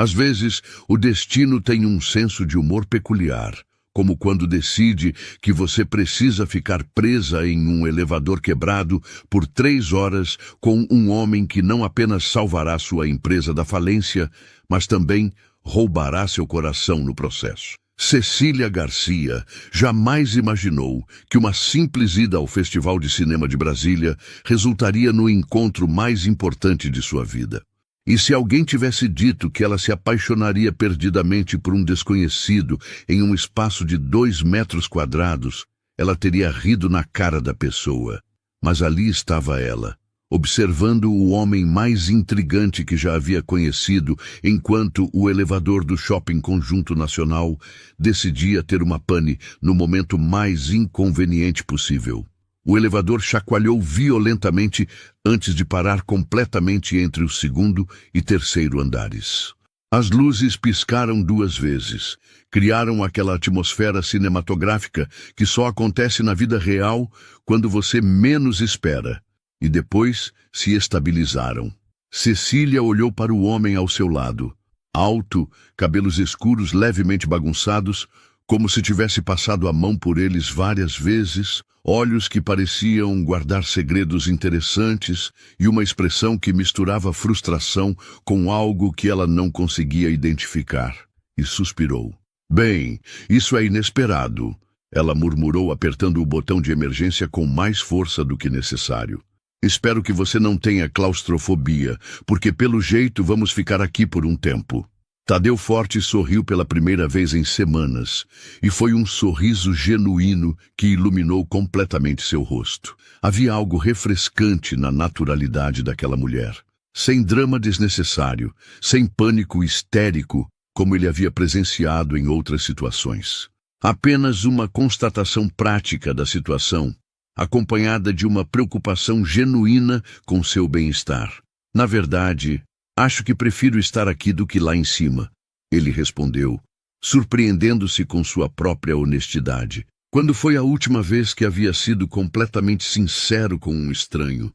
Às vezes, o destino tem um senso de humor peculiar, como quando decide que você precisa ficar presa em um elevador quebrado por 3 horas com um homem que não apenas salvará sua empresa da falência, mas também roubará seu coração no processo. Cecília Garcia jamais imaginou que uma simples ida ao Festival de Cinema de Brasília resultaria no encontro mais importante de sua vida. E se alguém tivesse dito que ela se apaixonaria perdidamente por um desconhecido em um espaço de 2 metros quadrados, ela teria rido na cara da pessoa. Mas ali estava ela, observando o homem mais intrigante que já havia conhecido, enquanto o elevador do Shopping Conjunto Nacional decidia ter uma pane no momento mais inconveniente possível. O elevador chacoalhou violentamente antes de parar completamente entre o 2º e 3º andares. As luzes piscaram 2 vezes, criaram aquela atmosfera cinematográfica que só acontece na vida real quando você menos espera, e depois se estabilizaram. Cecília olhou para o homem ao seu lado, alto, cabelos escuros levemente bagunçados, como se tivesse passado a mão por eles várias vezes, olhos que pareciam guardar segredos interessantes e uma expressão que misturava frustração com algo que ela não conseguia identificar. E suspirou. "Bem, isso é inesperado", ela murmurou, apertando o botão de emergência com mais força do que necessário. "Espero que você não tenha claustrofobia, porque pelo jeito vamos ficar aqui por um tempo." Tadeu Forte sorriu pela primeira vez em semanas, e foi um sorriso genuíno que iluminou completamente seu rosto. Havia algo refrescante na naturalidade daquela mulher. Sem drama desnecessário, sem pânico histérico, como ele havia presenciado em outras situações. Apenas uma constatação prática da situação, acompanhada de uma preocupação genuína com seu bem-estar. "Na verdade, acho que prefiro estar aqui do que lá em cima", ele respondeu, surpreendendo-se com sua própria honestidade. Quando foi a última vez que havia sido completamente sincero com um estranho?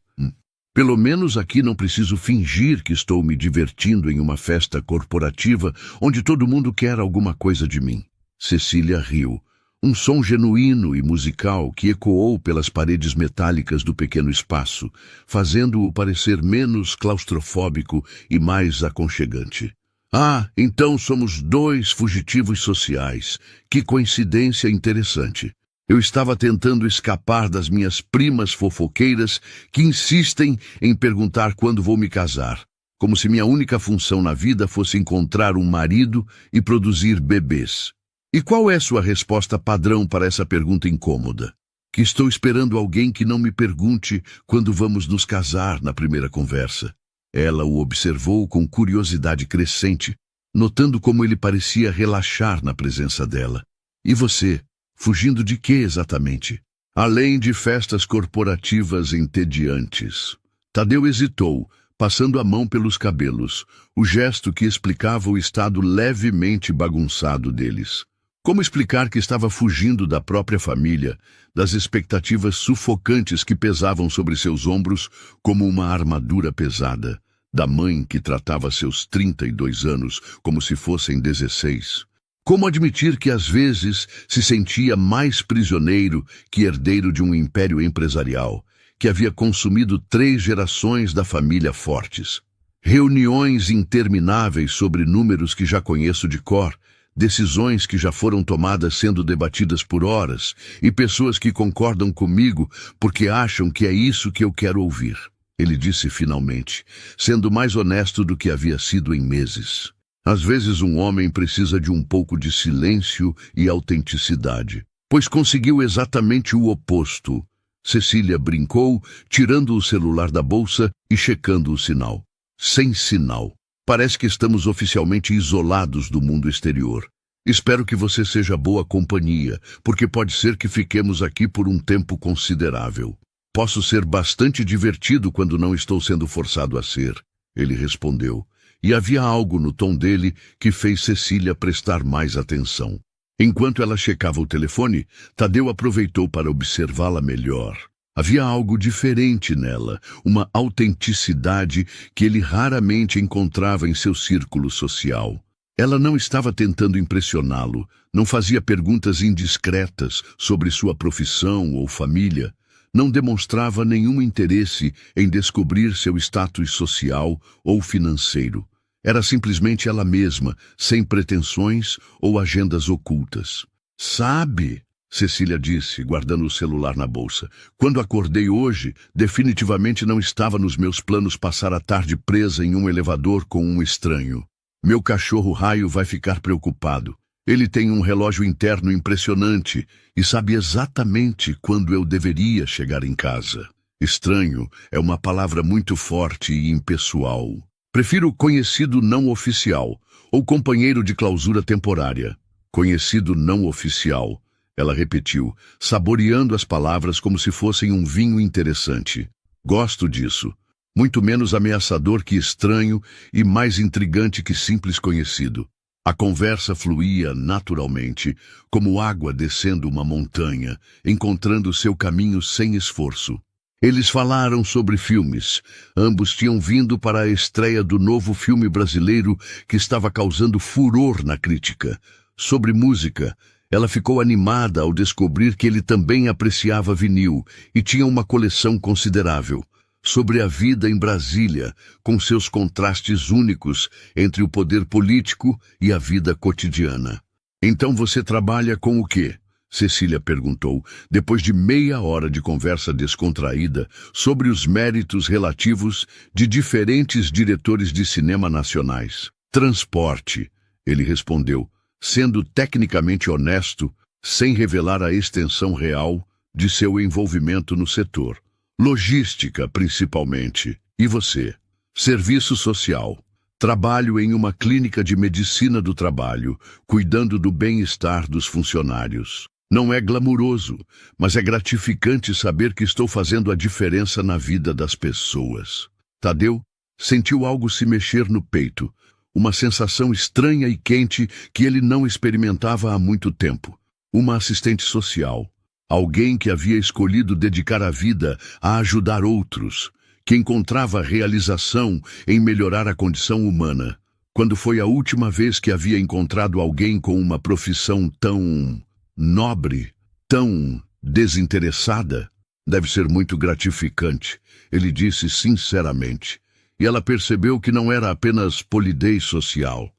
Pelo menos aqui não preciso fingir que estou me divertindo em uma festa corporativa onde todo mundo quer alguma coisa de mim." Cecília riu. Um som genuíno e musical que ecoou pelas paredes metálicas do pequeno espaço, fazendo-o parecer menos claustrofóbico e mais aconchegante. "Ah, então somos 2 fugitivos sociais. Que coincidência interessante. Eu estava tentando escapar das minhas primas fofoqueiras que insistem em perguntar quando vou me casar, como se minha única função na vida fosse encontrar um marido e produzir bebês. E qual é sua resposta padrão para essa pergunta incômoda? Que estou esperando alguém que não me pergunte quando vamos nos casar na primeira conversa." Ela o observou com curiosidade crescente, notando como ele parecia relaxar na presença dela. "E você? Fugindo de quê exatamente?" "Além de festas corporativas entediantes." Tadeu hesitou, passando a mão pelos cabelos, o gesto que explicava o estado levemente bagunçado deles. Como explicar que estava fugindo da própria família, das expectativas sufocantes que pesavam sobre seus ombros como uma armadura pesada, da mãe que tratava seus 32 anos como se fossem 16? Como admitir que às vezes se sentia mais prisioneiro que herdeiro de um império empresarial, que havia consumido 3 gerações da família Fortes? Reuniões intermináveis sobre números que já conheço de cor, decisões que já foram tomadas sendo debatidas por horas, e pessoas que concordam comigo porque acham que é isso que eu quero ouvir. Ele disse finalmente, sendo mais honesto do que havia sido em meses. Às vezes um homem precisa de um pouco de silêncio e autenticidade, pois conseguiu exatamente o oposto. Cecília brincou, tirando o celular da bolsa e checando o sinal. Sem sinal. Parece que estamos oficialmente isolados do mundo exterior. Espero que você seja boa companhia, porque pode ser que fiquemos aqui por um tempo considerável. Posso ser bastante divertido quando não estou sendo forçado a ser, ele respondeu, e havia algo no tom dele que fez Cecília prestar mais atenção. Enquanto ela checava o telefone, Tadeu aproveitou para observá-la melhor. Havia algo diferente nela, uma autenticidade que ele raramente encontrava em seu círculo social. Ela não estava tentando impressioná-lo, não fazia perguntas indiscretas sobre sua profissão ou família, não demonstrava nenhum interesse em descobrir seu status social ou financeiro. Era simplesmente ela mesma, sem pretensões ou agendas ocultas. Sabe, Cecília disse, guardando o celular na bolsa, quando acordei hoje, definitivamente não estava nos meus planos passar a tarde presa em um elevador com um estranho. Meu cachorro Raio vai ficar preocupado. Ele tem um relógio interno impressionante e sabe exatamente quando eu deveria chegar em casa. Estranho é uma palavra muito forte e impessoal. Prefiro conhecido não oficial ou companheiro de clausura temporária. Conhecido não oficial, ela repetiu, saboreando as palavras como se fossem um vinho interessante. Gosto disso. Muito menos ameaçador que estranho e mais intrigante que simples conhecido. A conversa fluía naturalmente, como água descendo uma montanha, encontrando seu caminho sem esforço. Eles falaram sobre filmes. Ambos tinham vindo para a estreia do novo filme brasileiro que estava causando furor na crítica. Sobre música, ela ficou animada ao descobrir que ele também apreciava vinil e tinha uma coleção considerável. Sobre a vida em Brasília, com seus contrastes únicos entre o poder político e a vida cotidiana. Então você trabalha com o quê? Cecília perguntou, depois de meia hora de conversa descontraída sobre os méritos relativos de diferentes diretores de cinema nacionais. Transporte, ele respondeu, sendo tecnicamente honesto, sem revelar a extensão real de seu envolvimento no setor. Logística, principalmente. E você? Serviço social. Trabalho em uma clínica de medicina do trabalho, cuidando do bem-estar dos funcionários. Não é glamuroso, mas é gratificante saber que estou fazendo a diferença na vida das pessoas. Tadeu sentiu algo se mexer no peito, uma sensação estranha e quente que ele não experimentava há muito tempo. Uma assistente social. Alguém que havia escolhido dedicar a vida a ajudar outros, que encontrava realização em melhorar a condição humana. Quando foi a última vez que havia encontrado alguém com uma profissão tão nobre, tão desinteressada? Deve ser muito gratificante, ele disse sinceramente. E ela percebeu que não era apenas polidez social.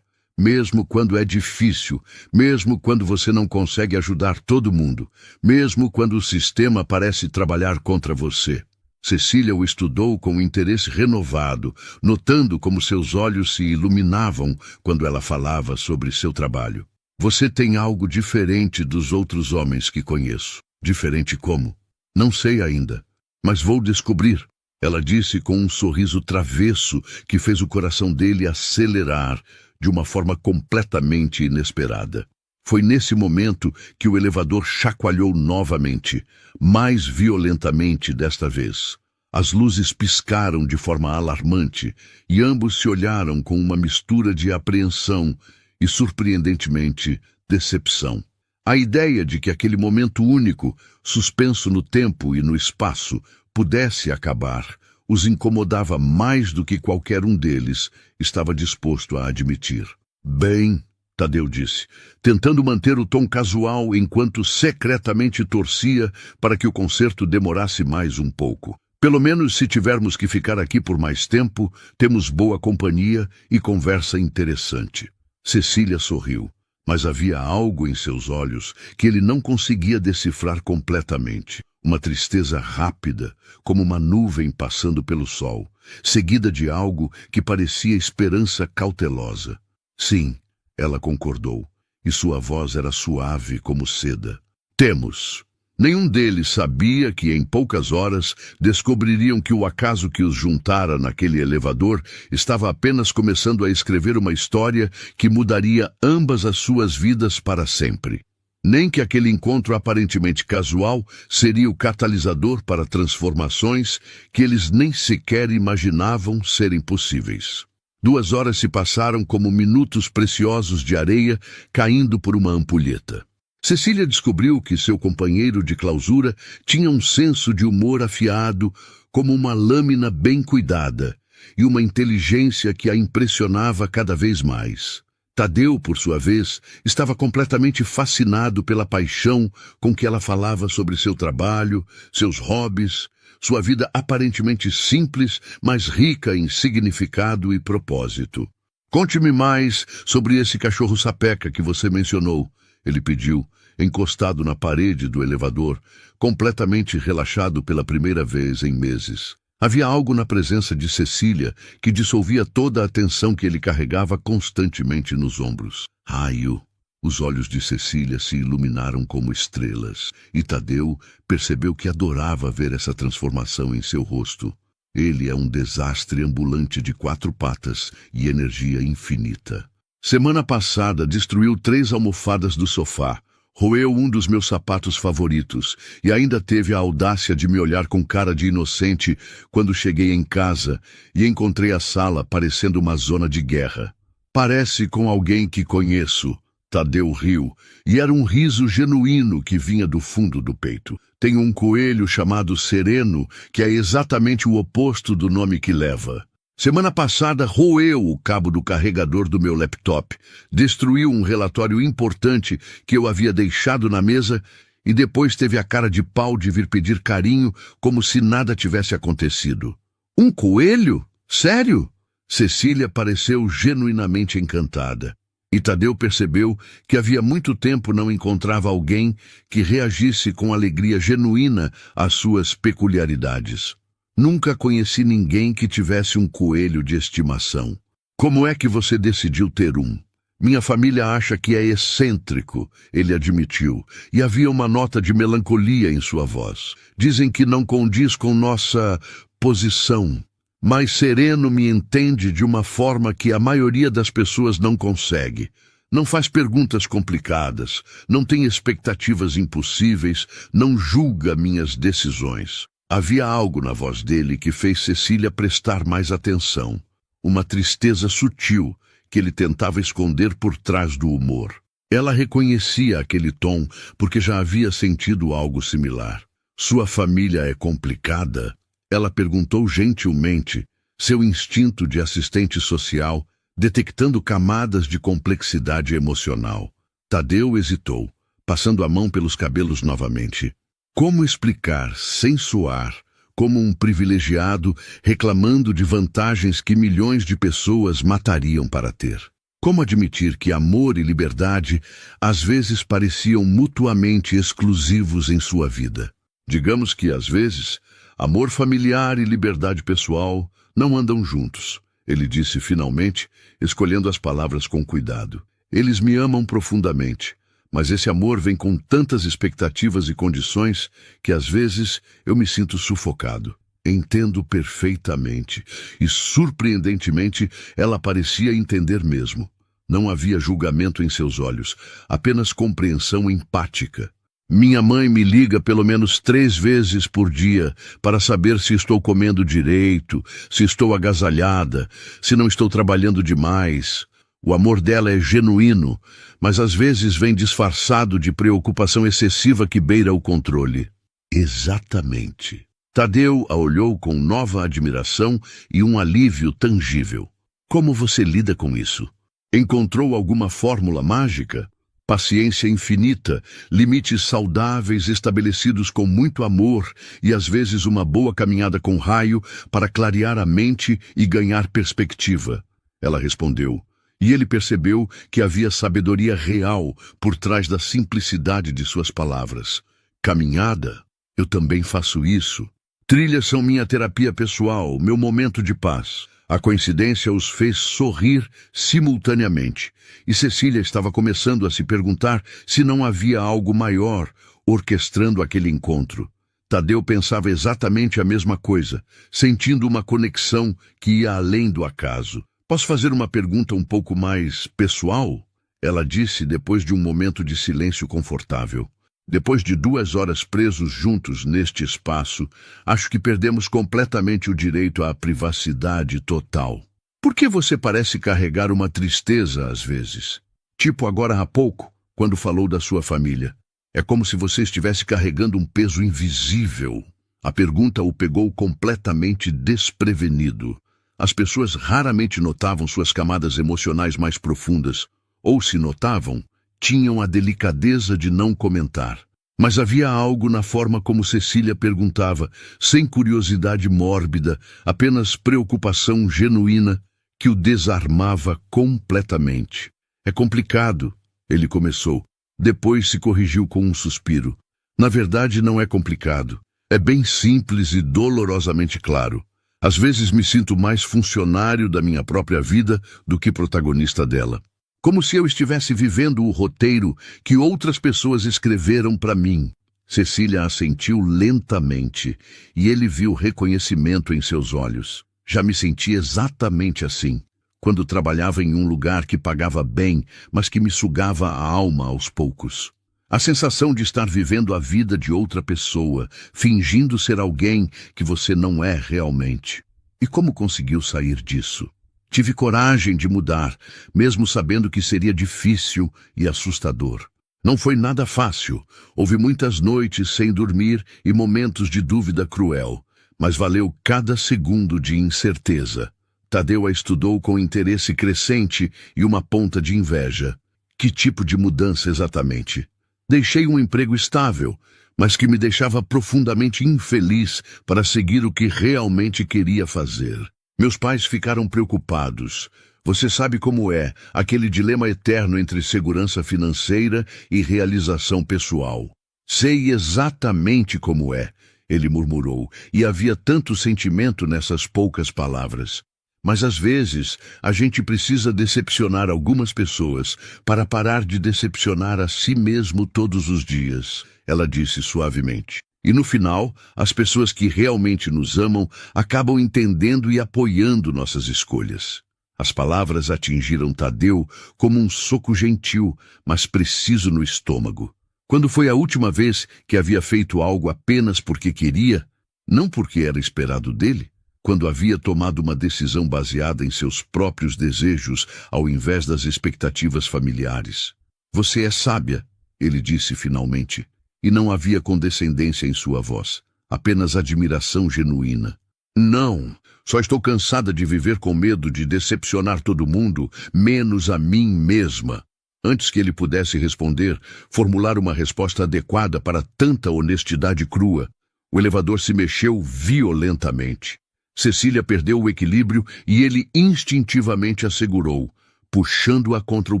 Mesmo quando é difícil, mesmo quando você não consegue ajudar todo mundo, mesmo quando o sistema parece trabalhar contra você. Cecília o estudou com interesse renovado, notando como seus olhos se iluminavam quando ela falava sobre seu trabalho. Você tem algo diferente dos outros homens que conheço. Diferente como? Não sei ainda, mas vou descobrir. Ela disse com um sorriso travesso que fez o coração dele acelerar de uma forma completamente inesperada. Foi nesse momento que o elevador chacoalhou novamente, mais violentamente desta vez. As luzes piscaram de forma alarmante e ambos se olharam com uma mistura de apreensão e, surpreendentemente, decepção. A ideia de que aquele momento único, suspenso no tempo e no espaço, pudesse acabar, os incomodava mais do que qualquer um deles estava disposto a admitir. Bem, Tadeu disse, tentando manter o tom casual enquanto secretamente torcia para que o concerto demorasse mais um pouco. Pelo menos se tivermos que ficar aqui por mais tempo, temos boa companhia e conversa interessante. Cecília sorriu, mas havia algo em seus olhos que ele não conseguia decifrar completamente. Uma tristeza rápida, como uma nuvem passando pelo sol, seguida de algo que parecia esperança cautelosa. Sim, ela concordou, e sua voz era suave como seda. Temos. Nenhum deles sabia que em poucas horas descobririam que o acaso que os juntara naquele elevador estava apenas começando a escrever uma história que mudaria ambas as suas vidas para sempre. Nem que aquele encontro aparentemente casual seria o catalisador para transformações que eles nem sequer imaginavam serem possíveis. 2 horas se passaram como minutos preciosos de areia caindo por uma ampulheta. Cecília descobriu que seu companheiro de clausura tinha um senso de humor afiado como uma lâmina bem cuidada e uma inteligência que a impressionava cada vez mais. Tadeu, por sua vez, estava completamente fascinado pela paixão com que ela falava sobre seu trabalho, seus hobbies, sua vida aparentemente simples, mas rica em significado e propósito. "Conte-me mais sobre esse cachorro sapeca que você mencionou", ele pediu, encostado na parede do elevador, completamente relaxado pela primeira vez em meses. Havia algo na presença de Cecília que dissolvia toda a tensão que ele carregava constantemente nos ombros. Raio! Os olhos de Cecília se iluminaram como estrelas, e Tadeu percebeu que adorava ver essa transformação em seu rosto. Ele é um desastre ambulante de 4 patas e energia infinita. Semana passada destruiu 3 almofadas do sofá, roeu um dos meus sapatos favoritos e ainda teve a audácia de me olhar com cara de inocente quando cheguei em casa e encontrei a sala parecendo uma zona de guerra. "Parece com alguém que conheço", Tadeu riu, e era um riso genuíno que vinha do fundo do peito. "Tenho um coelho chamado Sereno, que é exatamente o oposto do nome que leva. Semana passada roeu o cabo do carregador do meu laptop, destruiu um relatório importante que eu havia deixado na mesa e depois teve a cara de pau de vir pedir carinho como se nada tivesse acontecido." "Um coelho? Sério?" Cecília pareceu genuinamente encantada. E Tadeu percebeu que havia muito tempo não encontrava alguém que reagisse com alegria genuína às suas peculiaridades. "Nunca conheci ninguém que tivesse um coelho de estimação." "Como é que você decidiu ter um?" "Minha família acha que é excêntrico", ele admitiu, e havia uma nota de melancolia em sua voz. "Dizem que não condiz com nossa posição. Mas Sereno me entende de uma forma que a maioria das pessoas não consegue. Não faz perguntas complicadas, não tem expectativas impossíveis, não julga minhas decisões." Havia algo na voz dele que fez Cecília prestar mais atenção. Uma tristeza sutil que ele tentava esconder por trás do humor. Ela reconhecia aquele tom porque já havia sentido algo similar. "Sua família é complicada?" Ela perguntou gentilmente, seu instinto de assistente social detectando camadas de complexidade emocional. Tadeu hesitou, passando a mão pelos cabelos novamente. Como explicar, sem soar, como um privilegiado reclamando de vantagens que milhões de pessoas matariam para ter? Como admitir que amor e liberdade às vezes pareciam mutuamente exclusivos em sua vida? Digamos que, às vezes, amor familiar e liberdade pessoal não andam juntos, ele disse finalmente, escolhendo as palavras com cuidado. "Eles me amam profundamente, mas esse amor vem com tantas expectativas e condições que às vezes eu me sinto sufocado." "Entendo perfeitamente." E surpreendentemente ela parecia entender mesmo. Não havia julgamento em seus olhos, apenas compreensão empática. "Minha mãe me liga pelo menos 3 vezes por dia para saber se estou comendo direito, se estou agasalhada, se não estou trabalhando demais. O amor dela é genuíno, mas às vezes vem disfarçado de preocupação excessiva que beira o controle." "Exatamente." Tadeu a olhou com nova admiração e um alívio tangível. "Como você lida com isso? Encontrou alguma fórmula mágica?" "Paciência infinita, limites saudáveis estabelecidos com muito amor e às vezes uma boa caminhada com raio para clarear a mente e ganhar perspectiva." Ela respondeu, e ele percebeu que havia sabedoria real por trás da simplicidade de suas palavras. "Caminhada? Eu também faço isso. Trilhas são minha terapia pessoal, meu momento de paz." A coincidência os fez sorrir simultaneamente, e Cecília estava começando a se perguntar se não havia algo maior orquestrando aquele encontro. Tadeu pensava exatamente a mesma coisa, sentindo uma conexão que ia além do acaso. "Posso fazer uma pergunta um pouco mais pessoal?" ela disse depois de um momento de silêncio confortável. "Depois de 2 horas presos juntos neste espaço, acho que perdemos completamente o direito à privacidade total. Por que você parece carregar uma tristeza às vezes? Tipo agora há pouco, quando falou da sua família." É como se você estivesse carregando um peso invisível. A pergunta o pegou completamente desprevenido. As pessoas raramente notavam suas camadas emocionais mais profundas, ou se notavam, tinham a delicadeza de não comentar. Mas havia algo na forma como Cecília perguntava, sem curiosidade mórbida, apenas preocupação genuína, que o desarmava completamente. É complicado, ele começou. Depois se corrigiu com um suspiro. Na verdade, não é complicado. É bem simples e dolorosamente claro. Às vezes me sinto mais funcionário da minha própria vida do que protagonista dela. Como se eu estivesse vivendo o roteiro que outras pessoas escreveram para mim. Cecília assentiu lentamente, e ele viu reconhecimento em seus olhos. Já me senti exatamente assim, quando trabalhava em um lugar que pagava bem, mas que me sugava a alma aos poucos. A sensação de estar vivendo a vida de outra pessoa, fingindo ser alguém que você não é realmente. E como conseguiu sair disso? Tive coragem de mudar, mesmo sabendo que seria difícil e assustador. Não foi nada fácil. Houve muitas noites sem dormir e momentos de dúvida cruel, mas valeu cada segundo de incerteza. Tadeu a estudou com interesse crescente e uma ponta de inveja. Que tipo de mudança exatamente? Deixei um emprego estável, mas que me deixava profundamente infeliz para seguir o que realmente queria fazer. Meus pais ficaram preocupados. Você sabe como é, aquele dilema eterno entre segurança financeira e realização pessoal. Sei exatamente como é, ele murmurou, e havia tanto sentimento nessas poucas palavras. Mas às vezes, a gente precisa decepcionar algumas pessoas para parar de decepcionar a si mesmo todos os dias, ela disse suavemente. E no final, as pessoas que realmente nos amam acabam entendendo e apoiando nossas escolhas. As palavras atingiram Tadeu como um soco gentil, mas preciso no estômago. Quando foi a última vez que havia feito algo apenas porque queria, não porque era esperado dele? Quando havia tomado uma decisão baseada em seus próprios desejos ao invés das expectativas familiares. Você é sábia, ele disse finalmente, e não havia condescendência em sua voz, apenas admiração genuína. Não, só estou cansada de viver com medo de decepcionar todo mundo, menos a mim mesma. Antes que ele pudesse responder, formular uma resposta adequada para tanta honestidade crua, o elevador se mexeu violentamente. Cecília perdeu o equilíbrio e ele instintivamente a segurou, puxando-a contra o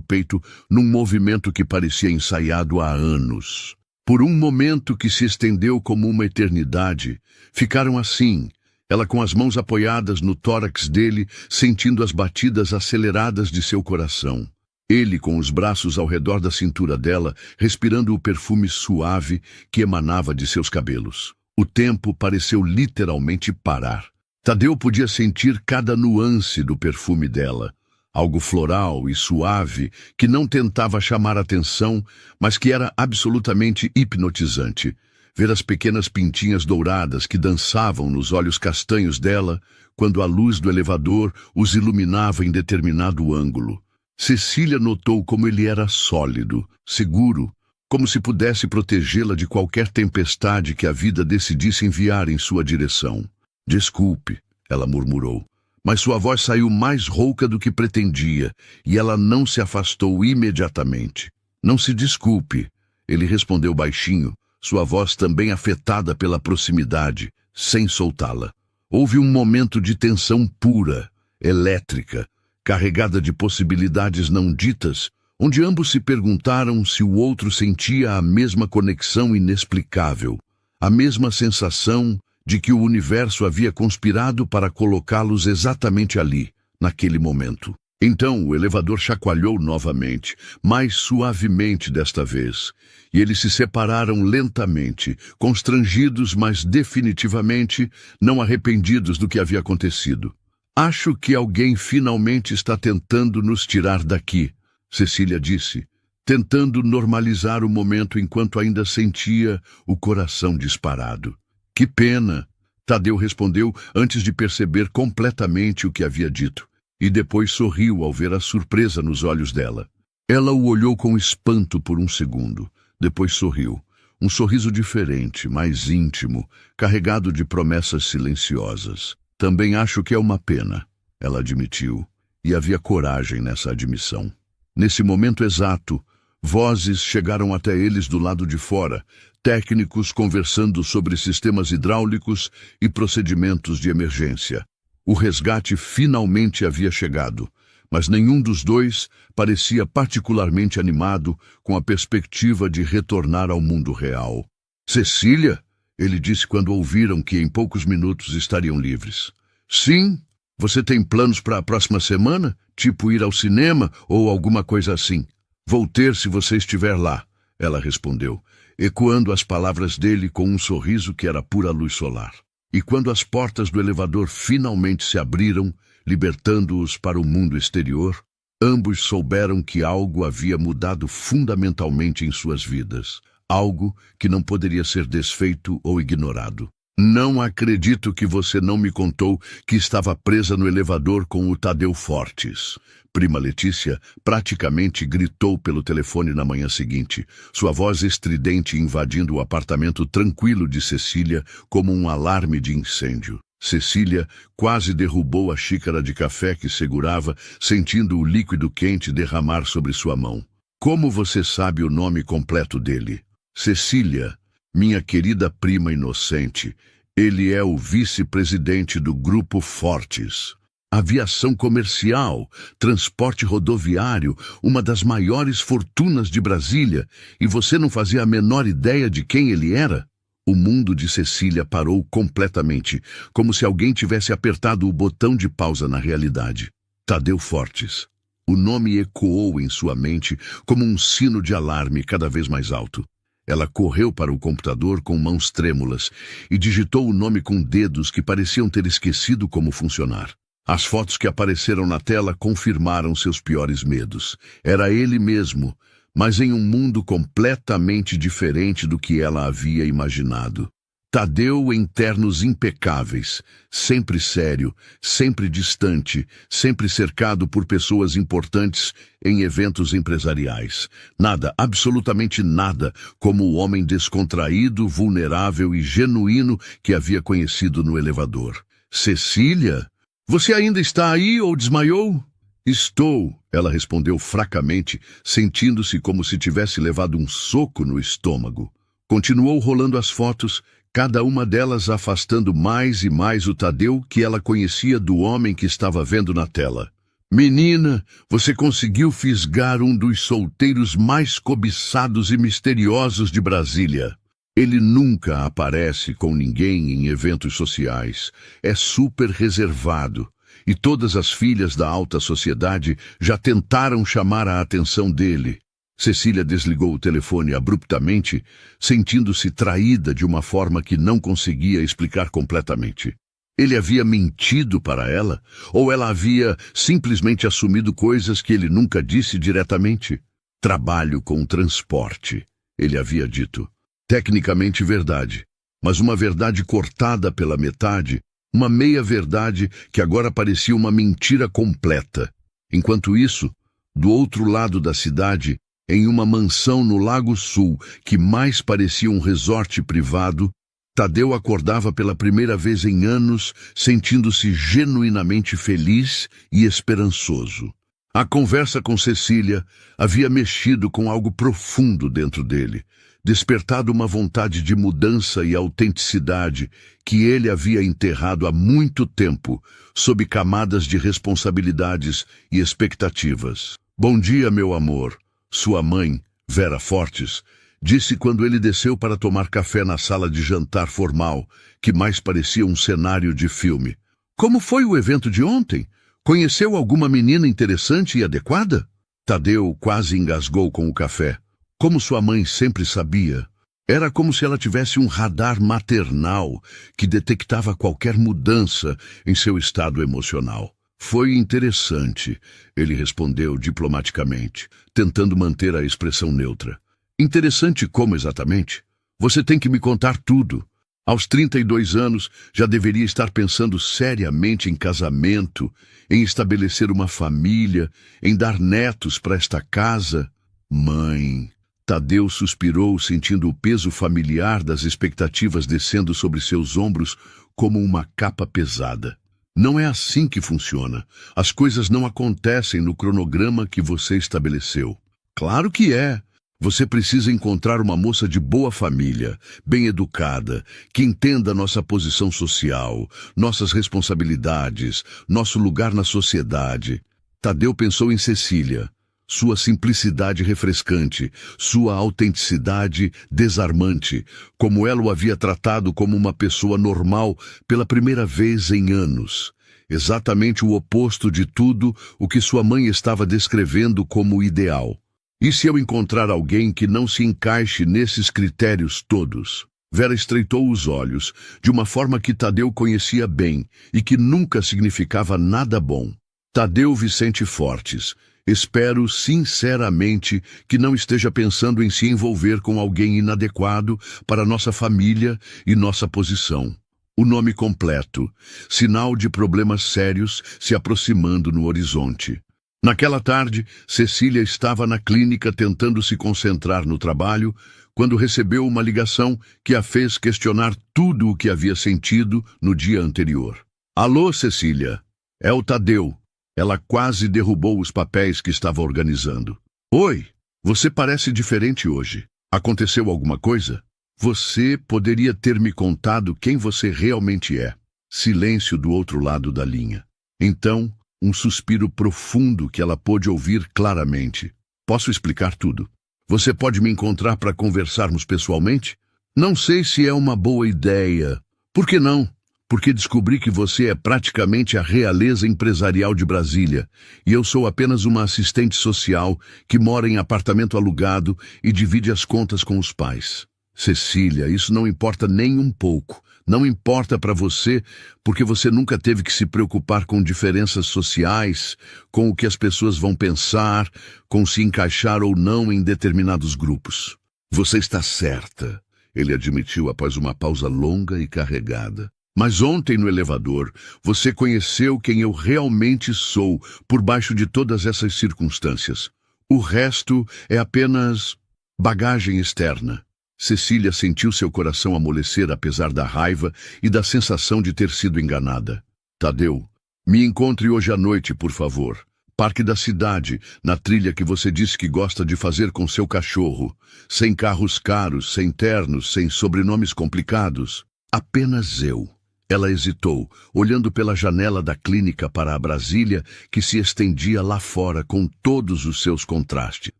peito num movimento que parecia ensaiado há anos. Por um momento que se estendeu como uma eternidade, ficaram assim, ela com as mãos apoiadas no tórax dele, sentindo as batidas aceleradas de seu coração. Ele com os braços ao redor da cintura dela, respirando o perfume suave que emanava de seus cabelos. O tempo pareceu literalmente parar. Tadeu podia sentir cada nuance do perfume dela, algo floral e suave que não tentava chamar atenção, mas que era absolutamente hipnotizante. Ver as pequenas pintinhas douradas que dançavam nos olhos castanhos dela quando a luz do elevador os iluminava em determinado ângulo. Cecília notou como ele era sólido, seguro, como se pudesse protegê-la de qualquer tempestade que a vida decidisse enviar em sua direção. Desculpe, ela murmurou, mas sua voz saiu mais rouca do que pretendia, e ela não se afastou imediatamente. Não se desculpe, ele respondeu baixinho, sua voz também afetada pela proximidade, sem soltá-la. Houve um momento de tensão pura, elétrica, carregada de possibilidades não ditas, onde ambos se perguntaram se o outro sentia a mesma conexão inexplicável, a mesma sensação de que o universo havia conspirado para colocá-los exatamente ali, naquele momento. Então o elevador chacoalhou novamente, mais suavemente desta vez, e eles se separaram lentamente, constrangidos, mas definitivamente não arrependidos do que havia acontecido. Acho que alguém finalmente está tentando nos tirar daqui, Cecília disse, tentando normalizar o momento enquanto ainda sentia o coração disparado. Que pena, Tadeu respondeu antes de perceber completamente o que havia dito, e depois sorriu ao ver a surpresa nos olhos dela. Ela o olhou com espanto por um segundo, Depois sorriu. Um sorriso diferente, mais íntimo, carregado de promessas silenciosas. Também acho que é uma pena, ela admitiu, e havia coragem nessa admissão. Nesse momento exato, vozes chegaram até eles do lado de fora, técnicos conversando sobre sistemas hidráulicos e procedimentos de emergência. O resgate finalmente havia chegado, mas nenhum dos dois parecia particularmente animado com a perspectiva de retornar ao mundo real. Cecília, ele disse quando ouviram que em poucos minutos estariam livres. Sim, você tem planos para a próxima semana? Tipo ir ao cinema ou alguma coisa assim? Vou ter se você estiver lá, ela respondeu, ecoando as palavras dele com um sorriso que era pura luz solar. E quando as portas do elevador finalmente se abriram, libertando-os para o mundo exterior, ambos souberam que algo havia mudado fundamentalmente em suas vidas, algo que não poderia ser desfeito ou ignorado. Não acredito que você não me contou que estava presa no elevador com o Tadeu Fortes. Prima Letícia praticamente gritou pelo telefone na manhã seguinte, sua voz estridente invadindo o apartamento tranquilo de Cecília como um alarme de incêndio. Cecília quase derrubou a xícara de café que segurava, sentindo o líquido quente derramar sobre sua mão. Como você sabe o nome completo dele? Cecília, minha querida prima inocente, ele é o vice-presidente do Grupo Fortes. Aviação comercial, transporte rodoviário, uma das maiores fortunas de Brasília, e você não fazia a menor ideia de quem ele era? O mundo de Cecília parou completamente, como se alguém tivesse apertado o botão de pausa na realidade. Tadeu Fortes. O nome ecoou em sua mente como um sino de alarme cada vez mais alto. Ela correu para o computador com mãos trêmulas e digitou o nome com dedos que pareciam ter esquecido como funcionar. As fotos que apareceram na tela confirmaram seus piores medos. Era ele mesmo, mas em um mundo completamente diferente do que ela havia imaginado. Tadeu em ternos impecáveis, sempre sério, sempre distante, sempre cercado por pessoas importantes em eventos empresariais. Nada, absolutamente nada, como o homem descontraído, vulnerável e genuíno que havia conhecido no elevador. Cecília? Você ainda está aí ou desmaiou? Estou, ela respondeu fracamente, sentindo-se como se tivesse levado um soco no estômago. Continuou rolando as fotos, cada uma delas afastando mais e mais o Tadeu que ela conhecia do homem que estava vendo na tela. Menina, você conseguiu fisgar um dos solteiros mais cobiçados e misteriosos de Brasília. Ele nunca aparece com ninguém em eventos sociais. É super reservado. E todas as filhas da alta sociedade já tentaram chamar a atenção dele. Cecília desligou o telefone abruptamente, sentindo-se traída de uma forma que não conseguia explicar completamente. Ele havia mentido para ela, ou ela havia simplesmente assumido coisas que ele nunca disse diretamente? Trabalho com transporte, ele havia dito. Tecnicamente verdade, mas uma verdade cortada pela metade, uma meia-verdade que agora parecia uma mentira completa. Enquanto isso, do outro lado da cidade, em uma mansão no Lago Sul, que mais parecia um resort privado, Tadeu acordava pela primeira vez em anos, sentindo-se genuinamente feliz e esperançoso. A conversa com Cecília havia mexido com algo profundo dentro dele, despertado uma vontade de mudança e autenticidade que ele havia enterrado há muito tempo, sob camadas de responsabilidades e expectativas. Bom dia, meu amor, sua mãe, Vera Fortes, disse quando ele desceu para tomar café na sala de jantar formal, que mais parecia um cenário de filme. Como foi o evento de ontem? Conheceu alguma menina interessante e adequada? Tadeu quase engasgou com o café. Como sua mãe sempre sabia, era como se ela tivesse um radar maternal que detectava qualquer mudança em seu estado emocional. Foi interessante, ele respondeu diplomaticamente, tentando manter a expressão neutra. Interessante como exatamente? Você tem que me contar tudo. Aos 32 anos, já deveria estar pensando seriamente em casamento, em estabelecer uma família, em dar netos para esta casa. Mãe... Tadeu suspirou, sentindo o peso familiar das expectativas descendo sobre seus ombros como uma capa pesada. Não é assim que funciona. As coisas não acontecem no cronograma que você estabeleceu. Claro que é. Você precisa encontrar uma moça de boa família, bem educada, que entenda nossa posição social, nossas responsabilidades, nosso lugar na sociedade. Tadeu pensou em Cecília. Sua simplicidade refrescante, sua autenticidade desarmante, como ela o havia tratado como uma pessoa normal pela primeira vez em anos. Exatamente o oposto de tudo o que sua mãe estava descrevendo como ideal. E se eu encontrar alguém que não se encaixe nesses critérios todos? Vera estreitou os olhos, de uma forma que Tadeu conhecia bem e que nunca significava nada bom. Tadeu Vicente Fortes. Espero sinceramente que não esteja pensando em se envolver com alguém inadequado para nossa família e nossa posição. O nome completo, sinal de problemas sérios se aproximando no horizonte. Naquela tarde, Cecília estava na clínica tentando se concentrar no trabalho, quando recebeu uma ligação que a fez questionar tudo o que havia sentido no dia anterior. Alô, Cecília, é o Tadeu. Ela quase derrubou os papéis que estava organizando. Oi, você parece diferente hoje. Aconteceu alguma coisa? Você poderia ter me contado quem você realmente é. Silêncio do outro lado da linha. Então, um suspiro profundo que ela pôde ouvir claramente. Posso explicar tudo. Você pode me encontrar para conversarmos pessoalmente? Não sei se é uma boa ideia. Por que não? Porque descobri que você é praticamente a realeza empresarial de Brasília, e eu sou apenas uma assistente social que mora em apartamento alugado e divide as contas com os pais. Cecília, isso não importa nem um pouco. Não importa para você, porque você nunca teve que se preocupar com diferenças sociais, com o que as pessoas vão pensar, com se encaixar ou não em determinados grupos. Você está certa, ele admitiu após uma pausa longa e carregada. Mas ontem no elevador, você conheceu quem eu realmente sou por baixo de todas essas circunstâncias. O resto é apenas bagagem externa. Cecília sentiu seu coração amolecer apesar da raiva e da sensação de ter sido enganada. Tadeu, me encontre hoje à noite, por favor. Parque da cidade, na trilha que você disse que gosta de fazer com seu cachorro. Sem carros caros, sem ternos, sem sobrenomes complicados. Apenas eu. Ela hesitou, olhando pela janela da clínica para a Brasília que se estendia lá fora com todos os seus contrastes.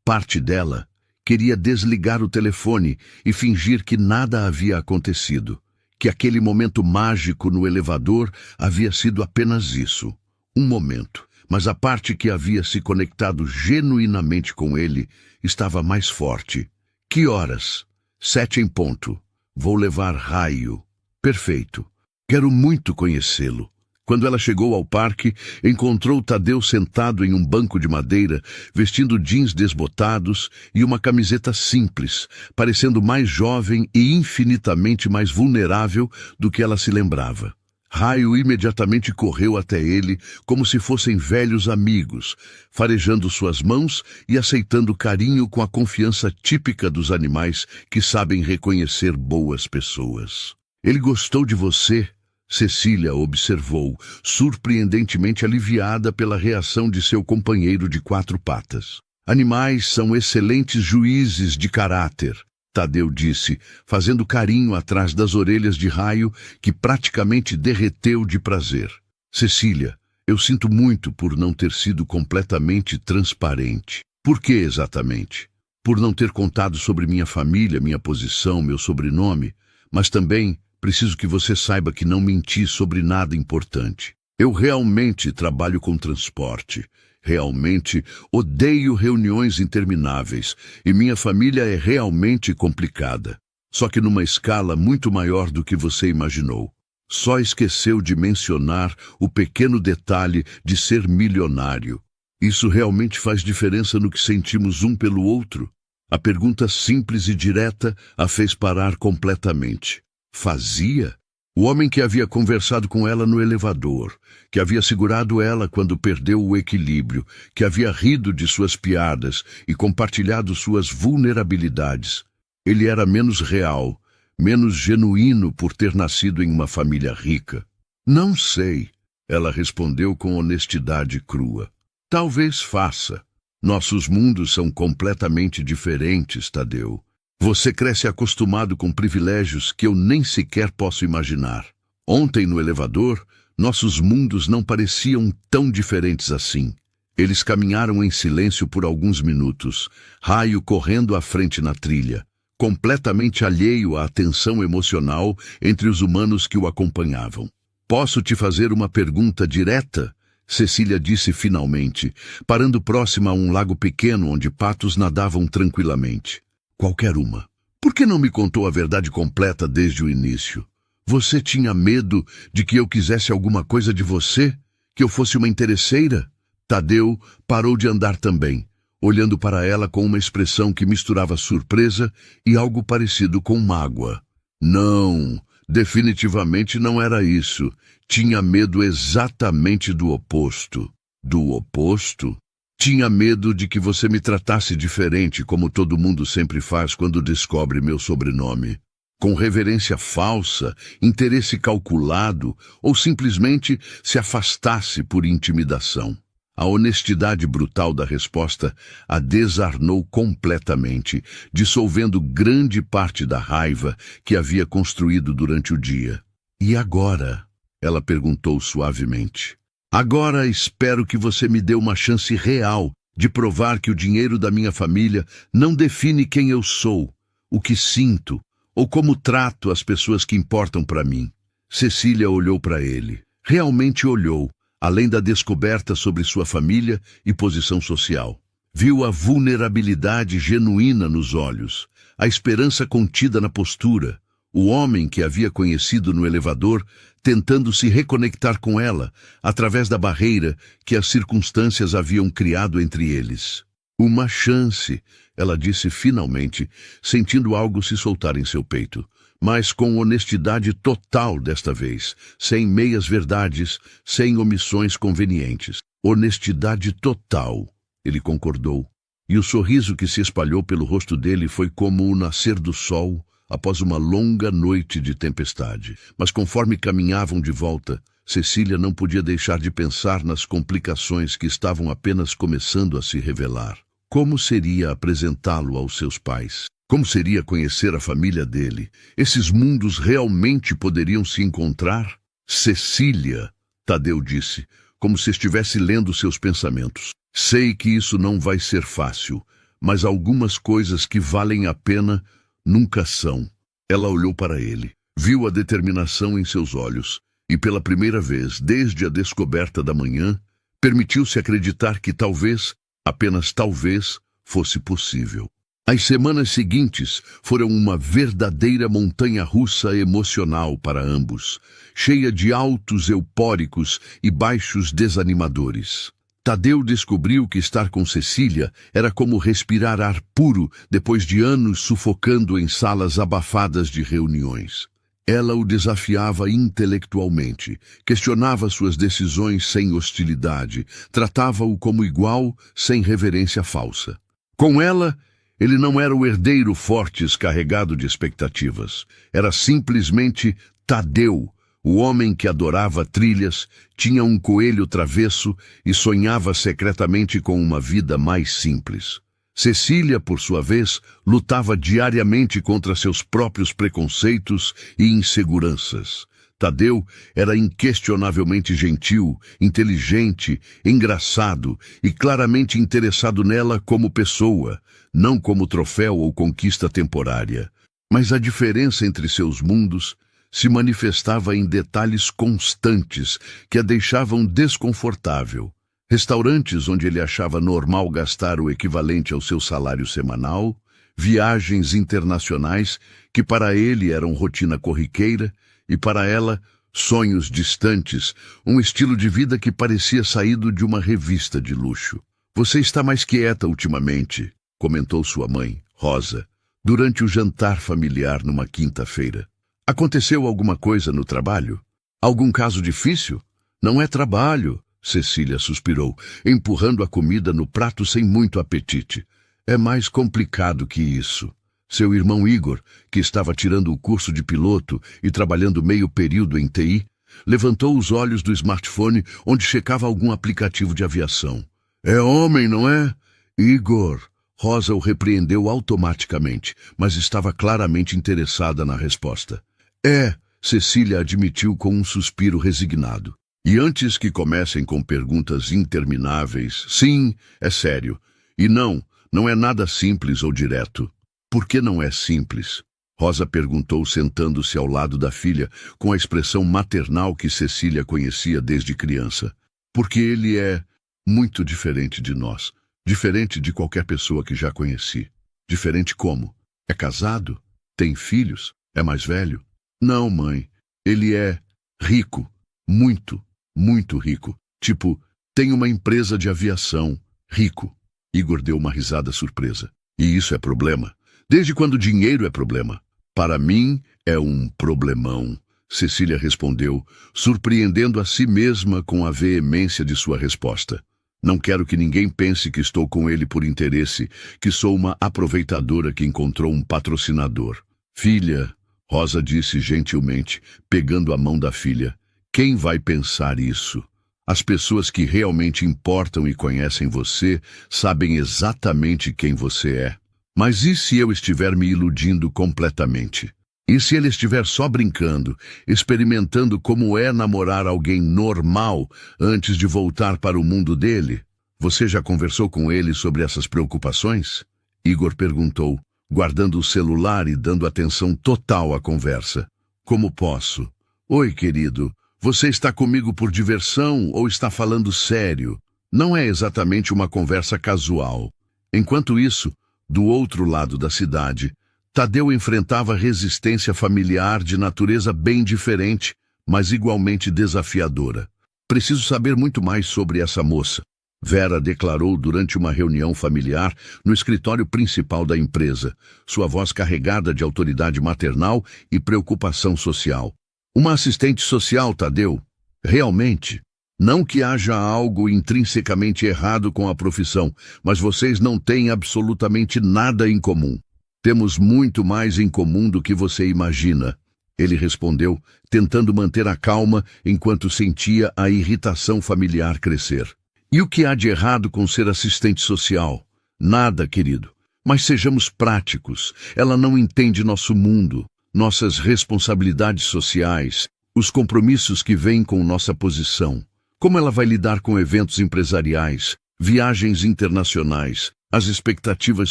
Parte dela queria desligar o telefone e fingir que nada havia acontecido, que aquele momento mágico no elevador havia sido apenas isso, um momento. Mas a parte que havia se conectado genuinamente com ele estava mais forte. Que horas? 7 em ponto. Vou levar Raio. Perfeito. Quero muito conhecê-lo. Quando ela chegou ao parque, encontrou Tadeu sentado em um banco de madeira, vestindo jeans desbotados e uma camiseta simples, parecendo mais jovem e infinitamente mais vulnerável do que ela se lembrava. Raio imediatamente correu até ele como se fossem velhos amigos, farejando suas mãos e aceitando carinho com a confiança típica dos animais que sabem reconhecer boas pessoas. Ele gostou de você, Cecília observou, surpreendentemente aliviada pela reação de seu companheiro de 4 patas. Animais são excelentes juízes de caráter, Tadeu disse, fazendo carinho atrás das orelhas de Raio, que praticamente derreteu de prazer. Cecília, eu sinto muito por não ter sido completamente transparente. Por que exatamente? Por não ter contado sobre minha família, minha posição, meu sobrenome, mas também preciso que você saiba que não menti sobre nada importante. Eu realmente trabalho com transporte. Realmente odeio reuniões intermináveis e minha família é realmente complicada. Só que numa escala muito maior do que você imaginou. Só esqueceu de mencionar o pequeno detalhe de ser milionário. Isso realmente faz diferença no que sentimos um pelo outro? A pergunta simples e direta a fez parar completamente. Fazia? O homem que havia conversado com ela no elevador, que havia segurado ela quando perdeu o equilíbrio, que havia rido de suas piadas e compartilhado suas vulnerabilidades. Ele era menos real, menos genuíno por ter nascido em uma família rica. Não sei, ela respondeu com honestidade crua. Talvez faça. Nossos mundos são completamente diferentes, Tadeu. Você cresce acostumado com privilégios que eu nem sequer posso imaginar. Ontem, no elevador, nossos mundos não pareciam tão diferentes assim. Eles caminharam em silêncio por alguns minutos, Raio correndo à frente na trilha, completamente alheio à tensão emocional entre os humanos que o acompanhavam. Posso te fazer uma pergunta direta? Cecília disse finalmente, parando próxima a um lago pequeno onde patos nadavam tranquilamente. Qualquer uma. Por que não me contou a verdade completa desde o início? Você tinha medo de que eu quisesse alguma coisa de você? Que eu fosse uma interesseira? Tadeu parou de andar também, olhando para ela com uma expressão que misturava surpresa e algo parecido com mágoa. Não, definitivamente não era isso. Tinha medo exatamente do oposto. Do oposto? Tinha medo de que você me tratasse diferente, como todo mundo sempre faz quando descobre meu sobrenome. Com reverência falsa, interesse calculado, ou simplesmente se afastasse por intimidação. A honestidade brutal da resposta a desarmou completamente, dissolvendo grande parte da raiva que havia construído durante o dia. E agora? Ela perguntou suavemente. Agora espero que você me dê uma chance real de provar que o dinheiro da minha família não define quem eu sou, o que sinto, ou como trato as pessoas que importam para mim. Cecília olhou para ele. Realmente olhou, além da descoberta sobre sua família e posição social. Viu a vulnerabilidade genuína nos olhos, a esperança contida na postura, o homem que havia conhecido no elevador tentando se reconectar com ela através da barreira que as circunstâncias haviam criado entre eles. Uma chance, ela disse finalmente, sentindo algo se soltar em seu peito, mas com honestidade total desta vez, sem meias-verdades, sem omissões convenientes. Honestidade total, ele concordou, e o sorriso que se espalhou pelo rosto dele foi como o nascer do sol após uma longa noite de tempestade. Mas conforme caminhavam de volta, Cecília não podia deixar de pensar nas complicações que estavam apenas começando a se revelar. Como seria apresentá-lo aos seus pais? Como seria conhecer a família dele? Esses mundos realmente poderiam se encontrar? Cecília, Tadeu disse, como se estivesse lendo seus pensamentos. Sei que isso não vai ser fácil, mas algumas coisas que valem a pena nunca são. Ela olhou para ele, viu a determinação em seus olhos e, pela primeira vez desde a descoberta da manhã, permitiu-se acreditar que talvez, apenas talvez, fosse possível. As semanas seguintes foram uma verdadeira montanha-russa emocional para ambos, cheia de altos eufóricos e baixos desanimadores. Tadeu descobriu que estar com Cecília era como respirar ar puro depois de anos sufocando em salas abafadas de reuniões. Ela o desafiava intelectualmente, questionava suas decisões sem hostilidade, tratava-o como igual, sem reverência falsa. Com ela, ele não era o herdeiro fortes carregado de expectativas. Era simplesmente Tadeu, o homem que adorava trilhas, tinha um coelho travesso e sonhava secretamente com uma vida mais simples. Cecília, por sua vez, lutava diariamente contra seus próprios preconceitos e inseguranças. Tadeu era inquestionavelmente gentil, inteligente, engraçado e claramente interessado nela como pessoa, não como troféu ou conquista temporária. Mas a diferença entre seus mundos se manifestava em detalhes constantes que a deixavam desconfortável. Restaurantes onde ele achava normal gastar o equivalente ao seu salário semanal, viagens internacionais que para ele eram rotina corriqueira e para ela sonhos distantes, um estilo de vida que parecia saído de uma revista de luxo. Você está mais quieta ultimamente, comentou sua mãe, Rosa, durante o jantar familiar numa quinta-feira. Aconteceu alguma coisa no trabalho? Algum caso difícil? Não é trabalho, Cecília suspirou, empurrando a comida no prato sem muito apetite. É mais complicado que isso. Seu irmão Igor, que estava tirando o curso de piloto e trabalhando meio período em TI, levantou os olhos do smartphone onde checava algum aplicativo de aviação. É homem, não é? Igor. Rosa o repreendeu automaticamente, mas estava claramente interessada na resposta. É, Cecília admitiu com um suspiro resignado. E antes que comecem com perguntas intermináveis, sim, é sério. E não é nada simples ou direto. Por que não é simples? Rosa perguntou sentando-se ao lado da filha, com a expressão maternal que Cecília conhecia desde criança. Porque ele é muito diferente de nós. Diferente de qualquer pessoa que já conheci. Diferente como? É casado? Tem filhos? É mais velho? Não, mãe. Ele é rico. Muito, muito rico. Tipo, tem uma empresa de aviação. Rico. Igor deu uma risada surpresa. E isso é problema? Desde quando dinheiro é problema? Para mim, é um problemão. Cecília respondeu, surpreendendo a si mesma com a veemência de sua resposta. Não quero que ninguém pense que estou com ele por interesse, que sou uma aproveitadora que encontrou um patrocinador. Filha, Rosa disse gentilmente, pegando a mão da filha, quem vai pensar isso? As pessoas que realmente importam e conhecem você sabem exatamente quem você é. Mas e se eu estiver me iludindo completamente? E se ele estiver só brincando, experimentando como é namorar alguém normal antes de voltar para o mundo dele? Você já conversou com ele sobre essas preocupações? Igor perguntou, guardando o celular e dando atenção total à conversa. Como posso? Oi, querido. Você está comigo por diversão ou está falando sério? Não é exatamente uma conversa casual. Enquanto isso, do outro lado da cidade, Tadeu enfrentava resistência familiar de natureza bem diferente, mas igualmente desafiadora. Preciso saber muito mais sobre essa moça, Vera declarou durante uma reunião familiar no escritório principal da empresa, sua voz carregada de autoridade maternal e preocupação social. Uma assistente social, Tadeu? Realmente? Não que haja algo intrinsecamente errado com a profissão, mas vocês não têm absolutamente nada em comum. Temos muito mais em comum do que você imagina, ele respondeu, tentando manter a calma enquanto sentia a irritação familiar crescer. E o que há de errado com ser assistente social? Nada, querido. Mas sejamos práticos. Ela não entende nosso mundo, nossas responsabilidades sociais, os compromissos que vêm com nossa posição. Como ela vai lidar com eventos empresariais, viagens internacionais, as expectativas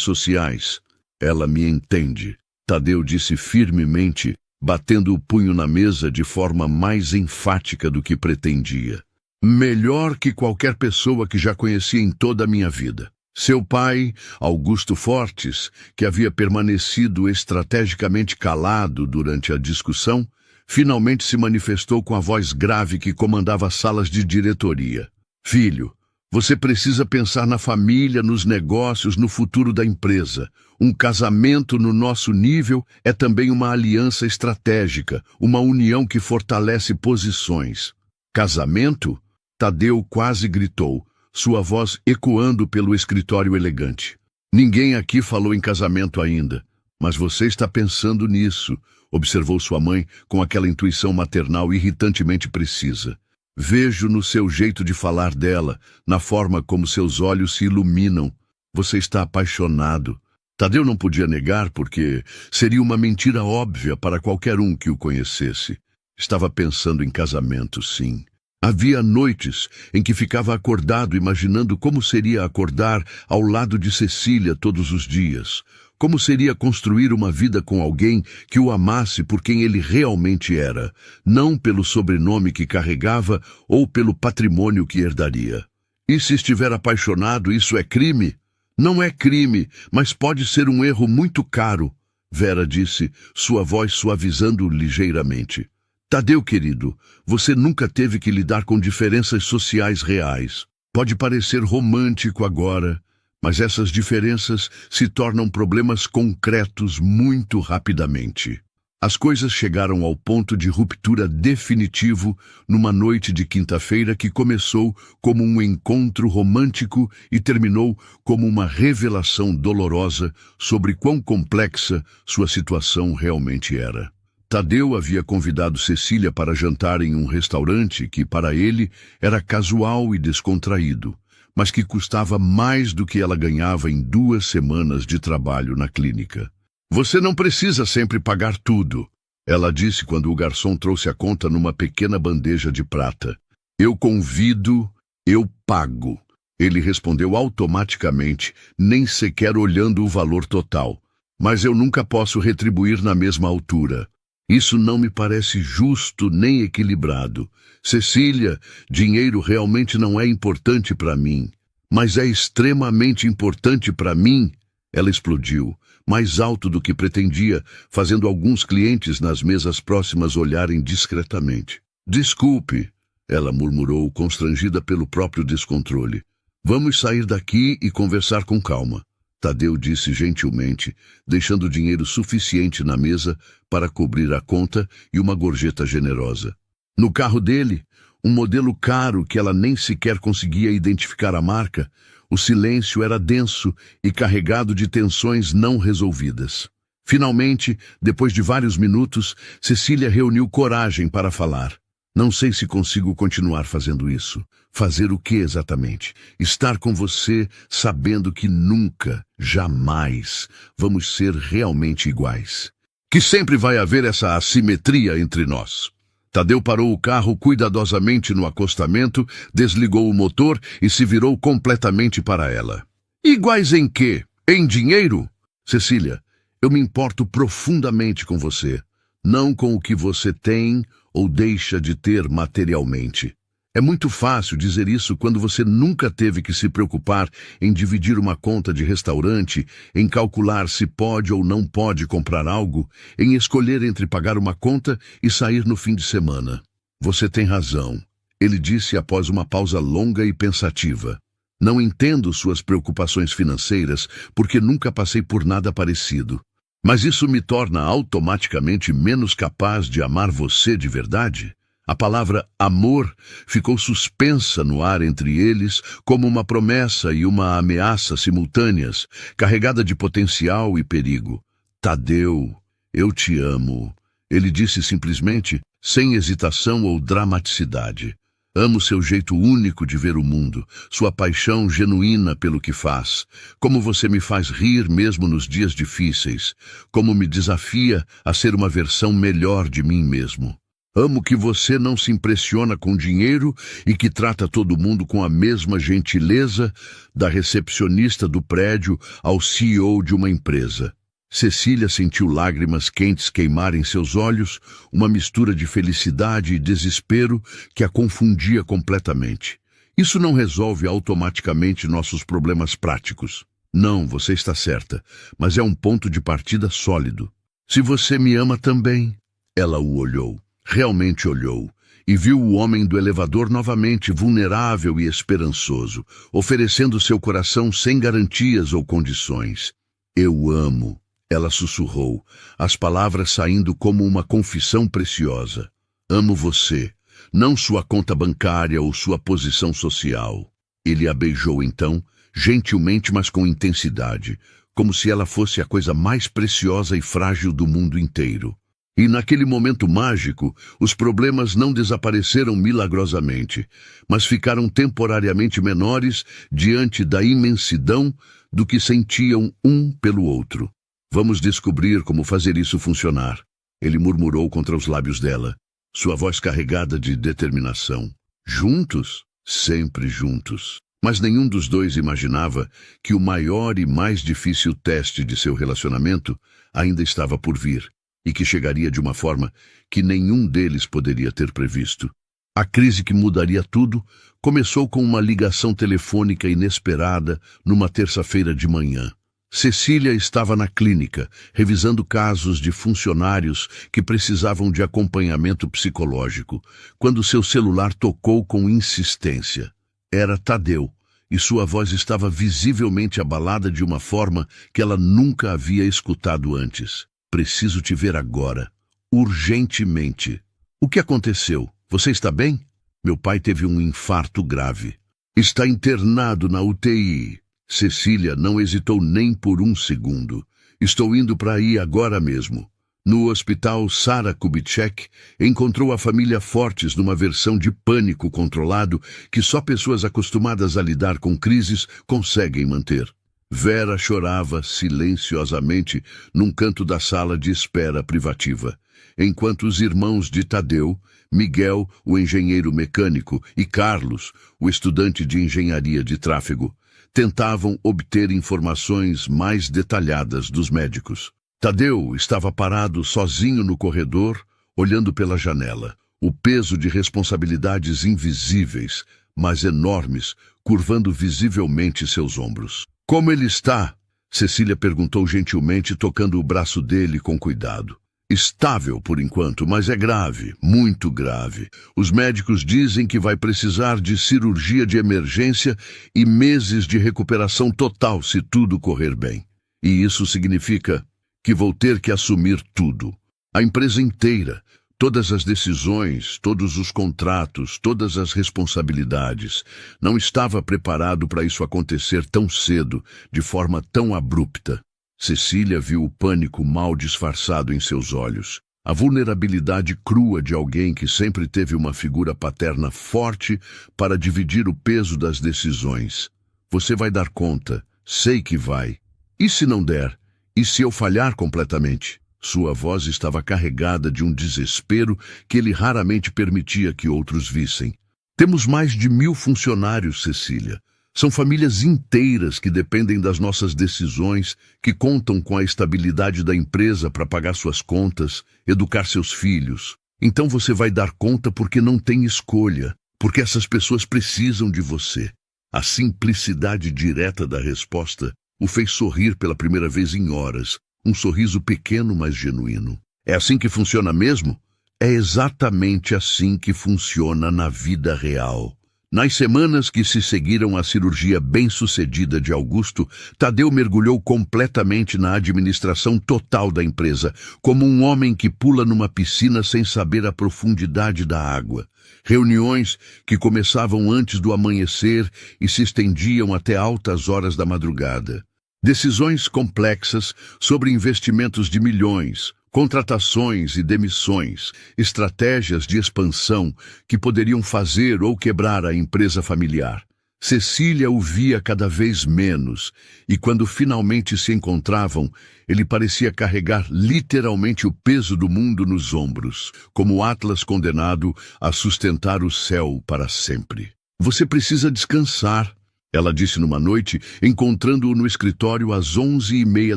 sociais? Ela me entende, Tadeu disse firmemente, batendo o punho na mesa de forma mais enfática do que pretendia. Melhor que qualquer pessoa que já conheci em toda a minha vida. Seu pai, Augusto Fortes, que havia permanecido estrategicamente calado durante a discussão, finalmente se manifestou com a voz grave que comandava as salas de diretoria. Filho, você precisa pensar na família, nos negócios, no futuro da empresa. Um casamento no nosso nível é também uma aliança estratégica, uma união que fortalece posições. Casamento? Tadeu quase gritou, sua voz ecoando pelo escritório elegante. Ninguém aqui falou em casamento ainda, mas você está pensando nisso, observou sua mãe com aquela intuição maternal irritantemente precisa. Vejo no seu jeito de falar dela, na forma como seus olhos se iluminam. Você está apaixonado. Tadeu não podia negar porque seria uma mentira óbvia para qualquer um que o conhecesse. Estava pensando em casamento, sim. Havia noites em que ficava acordado imaginando como seria acordar ao lado de Cecília todos os dias. Como seria construir uma vida com alguém que o amasse por quem ele realmente era, não pelo sobrenome que carregava ou pelo patrimônio que herdaria. E se estiver apaixonado, isso é crime? Não é crime, mas pode ser um erro muito caro, Vera disse, sua voz suavizando ligeiramente. Tadeu, querido, você nunca teve que lidar com diferenças sociais reais. Pode parecer romântico agora, mas essas diferenças se tornam problemas concretos muito rapidamente. As coisas chegaram ao ponto de ruptura definitivo numa noite de quinta-feira que começou como um encontro romântico e terminou como uma revelação dolorosa sobre quão complexa sua situação realmente era. Tadeu havia convidado Cecília para jantar em um restaurante que, para ele, era casual e descontraído, mas que custava mais do que ela ganhava em 2 semanas de trabalho na clínica. Você não precisa sempre pagar tudo, ela disse quando o garçom trouxe a conta numa pequena bandeja de prata. Eu convido, eu pago. Ele respondeu automaticamente, nem sequer olhando o valor total. Mas eu nunca posso retribuir na mesma altura. Isso não me parece justo nem equilibrado. Cecília, dinheiro realmente não é importante para mim, mas é extremamente importante para mim. Ela explodiu, mais alto do que pretendia, fazendo alguns clientes nas mesas próximas olharem discretamente. Desculpe, ela murmurou, constrangida pelo próprio descontrole. Vamos sair daqui e conversar com calma. Tadeu disse gentilmente, deixando dinheiro suficiente na mesa para cobrir a conta e uma gorjeta generosa. No carro dele, um modelo caro que ela nem sequer conseguia identificar a marca, o silêncio era denso e carregado de tensões não resolvidas. Finalmente, depois de vários minutos, Cecília reuniu coragem para falar. Não sei se consigo continuar fazendo isso. Fazer o que exatamente? Estar com você sabendo que nunca, jamais, vamos ser realmente iguais. Que sempre vai haver essa assimetria entre nós. Tadeu parou o carro cuidadosamente no acostamento, desligou o motor e se virou completamente para ela. Iguais em quê? Em dinheiro? Cecília, eu me importo profundamente com você, não com o que você tem ou deixa de ter materialmente. É muito fácil dizer isso quando você nunca teve que se preocupar em dividir uma conta de restaurante, em calcular se pode ou não pode comprar algo, em escolher entre pagar uma conta e sair no fim de semana. Você tem razão, ele disse após uma pausa longa e pensativa. Não entendo suas preocupações financeiras porque nunca passei por nada parecido. Mas isso me torna automaticamente menos capaz de amar você de verdade? A palavra amor ficou suspensa no ar entre eles como uma promessa e uma ameaça simultâneas, carregada de potencial e perigo. Tadeu, eu te amo. Ele disse simplesmente, sem hesitação ou dramaticidade. Amo seu jeito único de ver o mundo, sua paixão genuína pelo que faz, como você me faz rir mesmo nos dias difíceis, como me desafia a ser uma versão melhor de mim mesmo. Amo que você não se impressiona com dinheiro e que trata todo mundo com a mesma gentileza, da recepcionista do prédio ao CEO de uma empresa. Cecília sentiu lágrimas quentes queimarem seus olhos, uma mistura de felicidade e desespero que a confundia completamente. Isso não resolve automaticamente nossos problemas práticos. Não, você está certa, mas é um ponto de partida sólido. Se você me ama também, ela o olhou. Realmente olhou, e viu o homem do elevador novamente vulnerável e esperançoso, oferecendo seu coração sem garantias ou condições. Eu amo, ela sussurrou, as palavras saindo como uma confissão preciosa. Amo você, não sua conta bancária ou sua posição social. Ele a beijou então, gentilmente mas com intensidade, como se ela fosse a coisa mais preciosa e frágil do mundo inteiro. E naquele momento mágico, os problemas não desapareceram milagrosamente, mas ficaram temporariamente menores diante da imensidão do que sentiam um pelo outro. Vamos descobrir como fazer isso funcionar, ele murmurou contra os lábios dela, sua voz carregada de determinação. Juntos? Sempre juntos. Mas nenhum dos dois imaginava que o maior e mais difícil teste de seu relacionamento ainda estava por vir. E que chegaria de uma forma que nenhum deles poderia ter previsto. A crise que mudaria tudo começou com uma ligação telefônica inesperada numa terça-feira de manhã. Cecília estava na clínica, revisando casos de funcionários que precisavam de acompanhamento psicológico, quando seu celular tocou com insistência. Era Tadeu, e sua voz estava visivelmente abalada de uma forma que ela nunca havia escutado antes. Preciso te ver agora. urgentemente. O que aconteceu? Você está bem? Meu pai teve um infarto grave. Está internado na UTI. Cecília não hesitou nem por um segundo. Estou indo para aí agora mesmo. No hospital, Sara Kubitschek encontrou a família Fortes numa versão de pânico controlado que só pessoas acostumadas a lidar com crises conseguem manter. Vera chorava silenciosamente num canto da sala de espera privativa, enquanto os irmãos de Tadeu, Miguel, o engenheiro mecânico, e Carlos, o estudante de engenharia de tráfego, tentavam obter informações mais detalhadas dos médicos. Tadeu estava parado sozinho no corredor, olhando pela janela. O peso de responsabilidades invisíveis, mas enormes, curvando visivelmente seus ombros. Como ele está? Cecília perguntou gentilmente, tocando o braço dele com cuidado. Estável por enquanto, mas é grave, muito grave. Os médicos dizem que vai precisar de cirurgia de emergência e meses de recuperação total se tudo correr bem. E isso significa que vou ter que assumir tudo. A empresa inteira, todas as decisões, todos os contratos, todas as responsabilidades. Não estava preparado para isso acontecer tão cedo, de forma tão abrupta. Cecília viu o pânico mal disfarçado em seus olhos. A vulnerabilidade crua de alguém que sempre teve uma figura paterna forte para dividir o peso das decisões. Você vai dar conta, sei que vai. E se não der? E se eu falhar completamente? Sua voz estava carregada de um desespero que ele raramente permitia que outros vissem. Temos mais de 1000 funcionários, Cecília. São famílias inteiras que dependem das nossas decisões, que contam com a estabilidade da empresa para pagar suas contas, educar seus filhos. Então você vai dar conta porque não tem escolha, porque essas pessoas precisam de você. A simplicidade direta da resposta o fez sorrir pela primeira vez em horas, um sorriso pequeno, mas genuíno. É assim que funciona mesmo? É exatamente assim que funciona na vida real. Nas semanas que se seguiram à cirurgia bem-sucedida de Augusto, Tadeu mergulhou completamente na administração total da empresa, como um homem que pula numa piscina sem saber a profundidade da água. Reuniões que começavam antes do amanhecer e se estendiam até altas horas da madrugada. Decisões complexas sobre investimentos de milhões, contratações e demissões, estratégias de expansão que poderiam fazer ou quebrar a empresa familiar. Cecília o via cada vez menos, e quando finalmente se encontravam, ele parecia carregar literalmente o peso do mundo nos ombros, como Atlas condenado a sustentar o céu para sempre. Você precisa descansar, ela disse numa noite, encontrando-o no escritório às 11h30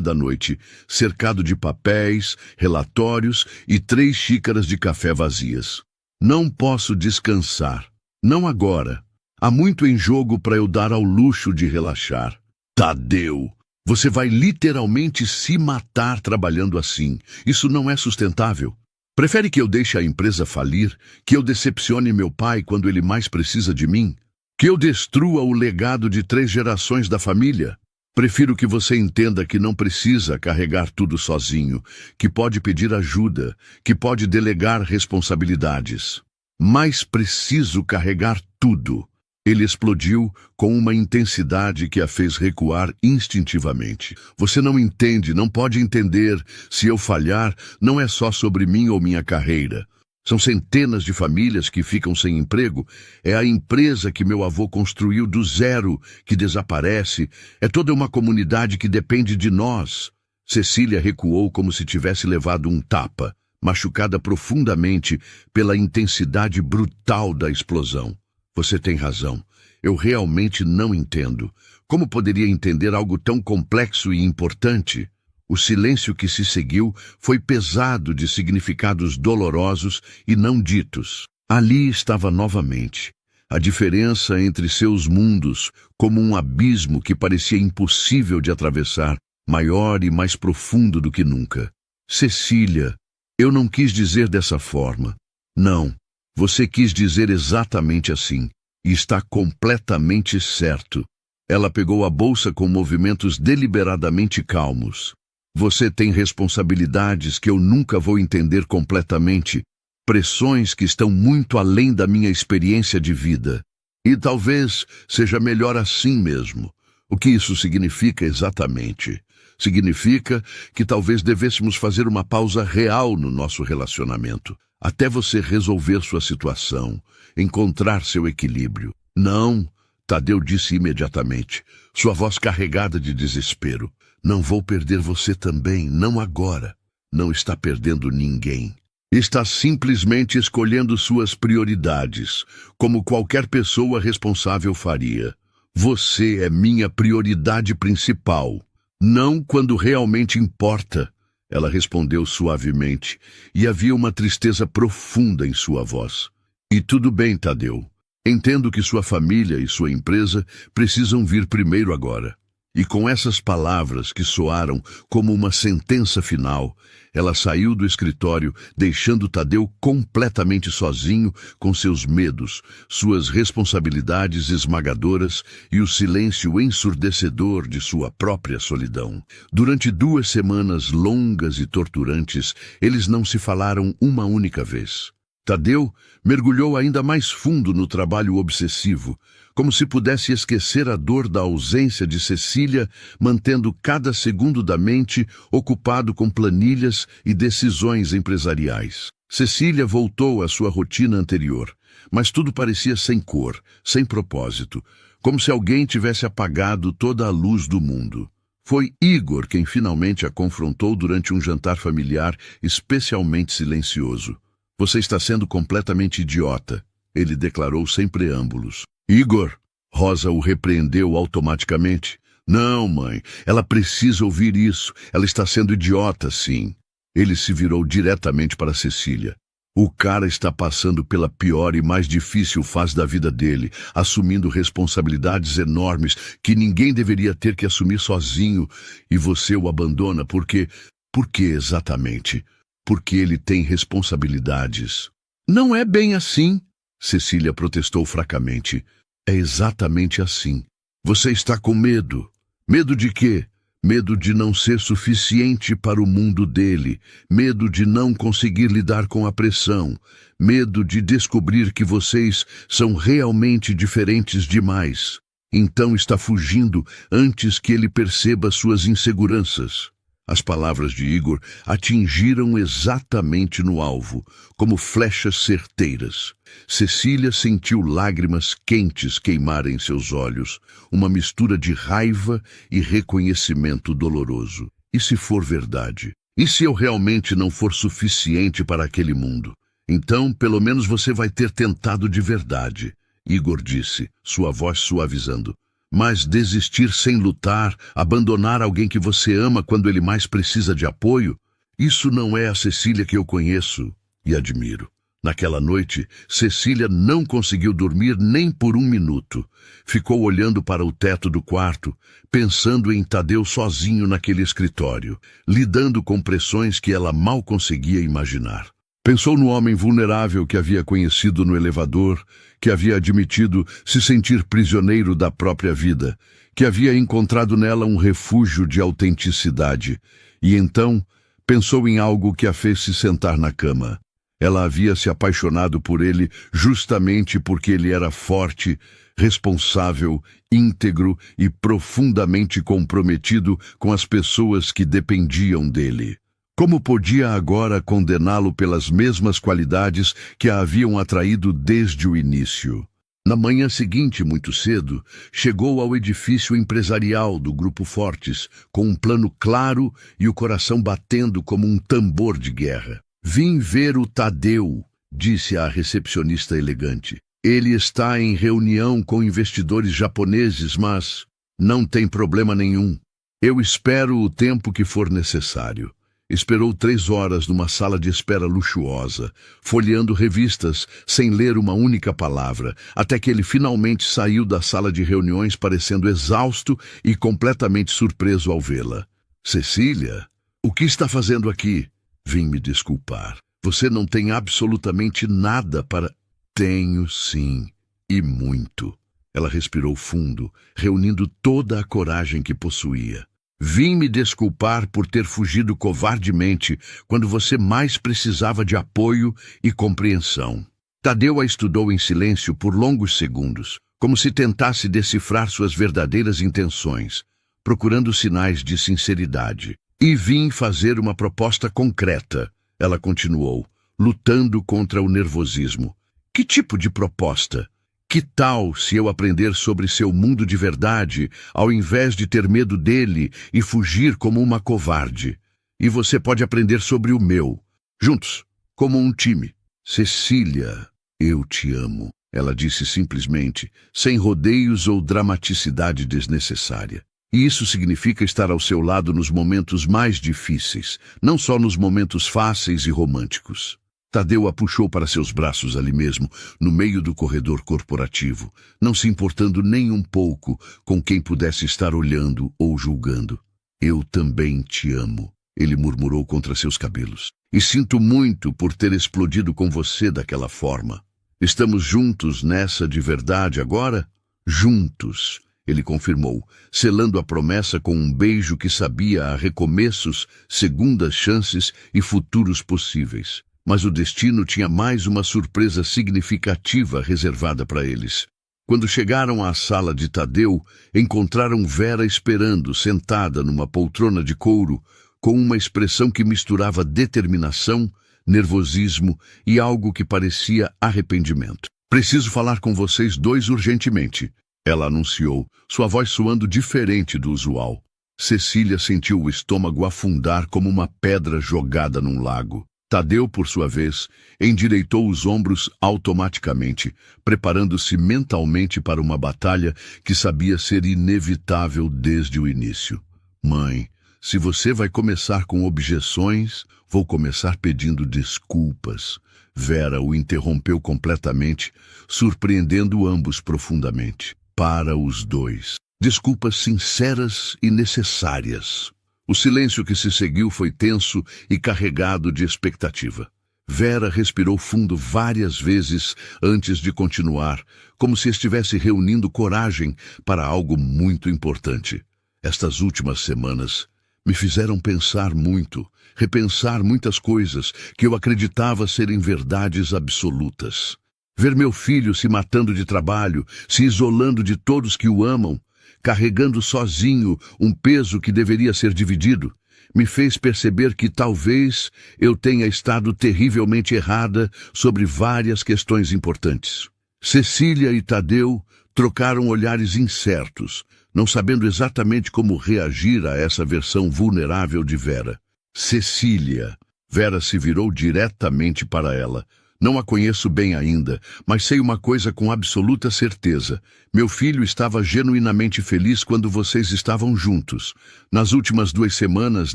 da noite, cercado de papéis, relatórios e 3 xícaras de café vazias. Não posso descansar. Não agora. Há muito em jogo para eu dar ao luxo de relaxar. Tadeu, você vai literalmente se matar trabalhando assim. Isso não é sustentável. Prefere que eu deixe a empresa falir, que eu decepcione meu pai quando ele mais precisa de mim? Que eu destrua o legado de 3 gerações da família? Prefiro que você entenda que não precisa carregar tudo sozinho, que pode pedir ajuda, que pode delegar responsabilidades. Mas preciso carregar tudo. Ele explodiu com uma intensidade que a fez recuar instintivamente. Você não entende, não pode entender. Se eu falhar, não é só sobre mim ou minha carreira. São centenas de famílias que ficam sem emprego. É a empresa que meu avô construiu do zero que desaparece. É toda uma comunidade que depende de nós. Cecília recuou como se tivesse levado um tapa, machucada profundamente pela intensidade brutal da explosão. Você tem razão. Eu realmente não entendo. Como poderia entender algo tão complexo e importante? O silêncio que se seguiu foi pesado de significados dolorosos e não ditos. Ali estava novamente a diferença entre seus mundos, como um abismo que parecia impossível de atravessar, maior e mais profundo do que nunca. Cecília, eu não quis dizer dessa forma. Não, você quis dizer exatamente assim, e está completamente certo. Ela pegou a bolsa com movimentos deliberadamente calmos. Você tem responsabilidades que eu nunca vou entender completamente, pressões que estão muito além da minha experiência de vida. E talvez seja melhor assim mesmo. O que isso significa exatamente? Significa que talvez devêssemos fazer uma pausa real no nosso relacionamento, até você resolver sua situação, encontrar seu equilíbrio. Não, Tadeu disse imediatamente, sua voz carregada de desespero. Não vou perder você também, não agora. Não está perdendo ninguém. Está simplesmente escolhendo suas prioridades, como qualquer pessoa responsável faria. Você é minha prioridade principal. Não quando realmente importa, ela respondeu suavemente, e havia uma tristeza profunda em sua voz. E tudo bem, Tadeu. Entendo que sua família e sua empresa precisam vir primeiro agora. E com essas palavras que soaram como uma sentença final, ela saiu do escritório, deixando Tadeu completamente sozinho com seus medos, suas responsabilidades esmagadoras e o silêncio ensurdecedor de sua própria solidão. Durante 2 semanas longas e torturantes, eles não se falaram uma única vez. Tadeu mergulhou ainda mais fundo no trabalho obsessivo, como se pudesse esquecer a dor da ausência de Cecília, mantendo cada segundo da mente ocupado com planilhas e decisões empresariais. Cecília voltou à sua rotina anterior, mas tudo parecia sem cor, sem propósito, como se alguém tivesse apagado toda a luz do mundo. Foi Igor quem finalmente a confrontou durante um jantar familiar especialmente silencioso. Você está sendo completamente idiota, ele declarou sem preâmbulos. Igor, Rosa o repreendeu automaticamente. Não, mãe, ela precisa ouvir isso. Ela está sendo idiota, sim. Ele se virou diretamente para Cecília. O cara está passando pela pior e mais difícil fase da vida dele, assumindo responsabilidades enormes que ninguém deveria ter que assumir sozinho, e você o abandona porque... Por que exatamente? Porque ele tem responsabilidades. Não é bem assim, Cecília protestou fracamente. É exatamente assim. Você está com medo. Medo de quê? Medo de não ser suficiente para o mundo dele. Medo de não conseguir lidar com a pressão. Medo de descobrir que vocês são realmente diferentes demais. Então está fugindo antes que ele perceba suas inseguranças. As palavras de Igor atingiram exatamente no alvo, como flechas certeiras. Cecília sentiu lágrimas quentes queimarem seus olhos, uma mistura de raiva e reconhecimento doloroso. E se for verdade? E se eu realmente não for suficiente para aquele mundo? Então, pelo menos você vai ter tentado de verdade, Igor disse, sua voz suavizando. Mas desistir sem lutar, abandonar alguém que você ama quando ele mais precisa de apoio, isso não é a Cecília que eu conheço e admiro. Naquela noite, Cecília não conseguiu dormir nem por 1 minuto. Ficou olhando para o teto do quarto, pensando em Tadeu sozinho naquele escritório, lidando com pressões que ela mal conseguia imaginar. Pensou no homem vulnerável que havia conhecido no elevador, que havia admitido se sentir prisioneiro da própria vida, que havia encontrado nela um refúgio de autenticidade. E então pensou em algo que a fez se sentar na cama. Ela havia se apaixonado por ele justamente porque ele era forte, responsável, íntegro e profundamente comprometido com as pessoas que dependiam dele. Como podia agora condená-lo pelas mesmas qualidades que a haviam atraído desde o início? Na manhã seguinte, muito cedo, chegou ao edifício empresarial do Grupo Fortes, com um plano claro e o coração batendo como um tambor de guerra. Vim ver o Tadeu, disse a recepcionista elegante. Ele está em reunião com investidores japoneses, mas não tem problema nenhum. Eu espero o tempo que for necessário. Esperou 3 horas numa sala de espera luxuosa, folheando revistas sem ler uma única palavra, até que ele finalmente saiu da sala de reuniões parecendo exausto e completamente surpreso ao vê-la. Cecília, o que está fazendo aqui? Vim me desculpar. Você não tem absolutamente nada para... Tenho sim, e muito. Ela respirou fundo, reunindo toda a coragem que possuía. Vim me desculpar por ter fugido covardemente quando você mais precisava de apoio e compreensão. Tadeu a estudou em silêncio por longos segundos, como se tentasse decifrar suas verdadeiras intenções, procurando sinais de sinceridade. E vim fazer uma proposta concreta, ela continuou, lutando contra o nervosismo. Que tipo de proposta? Que tal se eu aprender sobre seu mundo de verdade, ao invés de ter medo dele e fugir como uma covarde? E você pode aprender sobre o meu, juntos, como um time. Cecília, eu te amo, ela disse simplesmente, sem rodeios ou dramaticidade desnecessária. E isso significa estar ao seu lado nos momentos mais difíceis, não só nos momentos fáceis e românticos. Tadeu a puxou para seus braços ali mesmo, no meio do corredor corporativo, não se importando nem um pouco com quem pudesse estar olhando ou julgando. Eu também te amo, ele murmurou contra seus cabelos. E sinto muito por ter explodido com você daquela forma. Estamos juntos nessa de verdade agora? Juntos, ele confirmou, selando a promessa com um beijo que sabia a recomeços, segundas chances e futuros possíveis. Mas o destino tinha mais uma surpresa significativa reservada para eles. Quando chegaram à sala de Tadeu, encontraram Vera esperando, sentada numa poltrona de couro, com uma expressão que misturava determinação, nervosismo e algo que parecia arrependimento. Preciso falar com vocês dois urgentemente, ela anunciou, sua voz soando diferente do usual. Cecília sentiu o estômago afundar como uma pedra jogada num lago. Tadeu, por sua vez, endireitou os ombros automaticamente, preparando-se mentalmente para uma batalha que sabia ser inevitável desde o início. Mãe, se você vai começar com objeções, vou começar pedindo desculpas. Vera o interrompeu completamente, surpreendendo ambos profundamente. Para os dois. Desculpas sinceras e necessárias. O silêncio que se seguiu foi tenso e carregado de expectativa. Vera respirou fundo várias vezes antes de continuar, como se estivesse reunindo coragem para algo muito importante. Estas últimas semanas me fizeram pensar muito, repensar muitas coisas que eu acreditava serem verdades absolutas. Ver meu filho se matando de trabalho, se isolando de todos que o amam, carregando sozinho um peso que deveria ser dividido, me fez perceber que talvez eu tenha estado terrivelmente errada sobre várias questões importantes. Cecília e Tadeu trocaram olhares incertos, não sabendo exatamente como reagir a essa versão vulnerável de Vera. Cecília. Vera se virou diretamente para ela. Não a conheço bem ainda, mas sei uma coisa com absoluta certeza. Meu filho estava genuinamente feliz quando vocês estavam juntos. Nas últimas 2 semanas,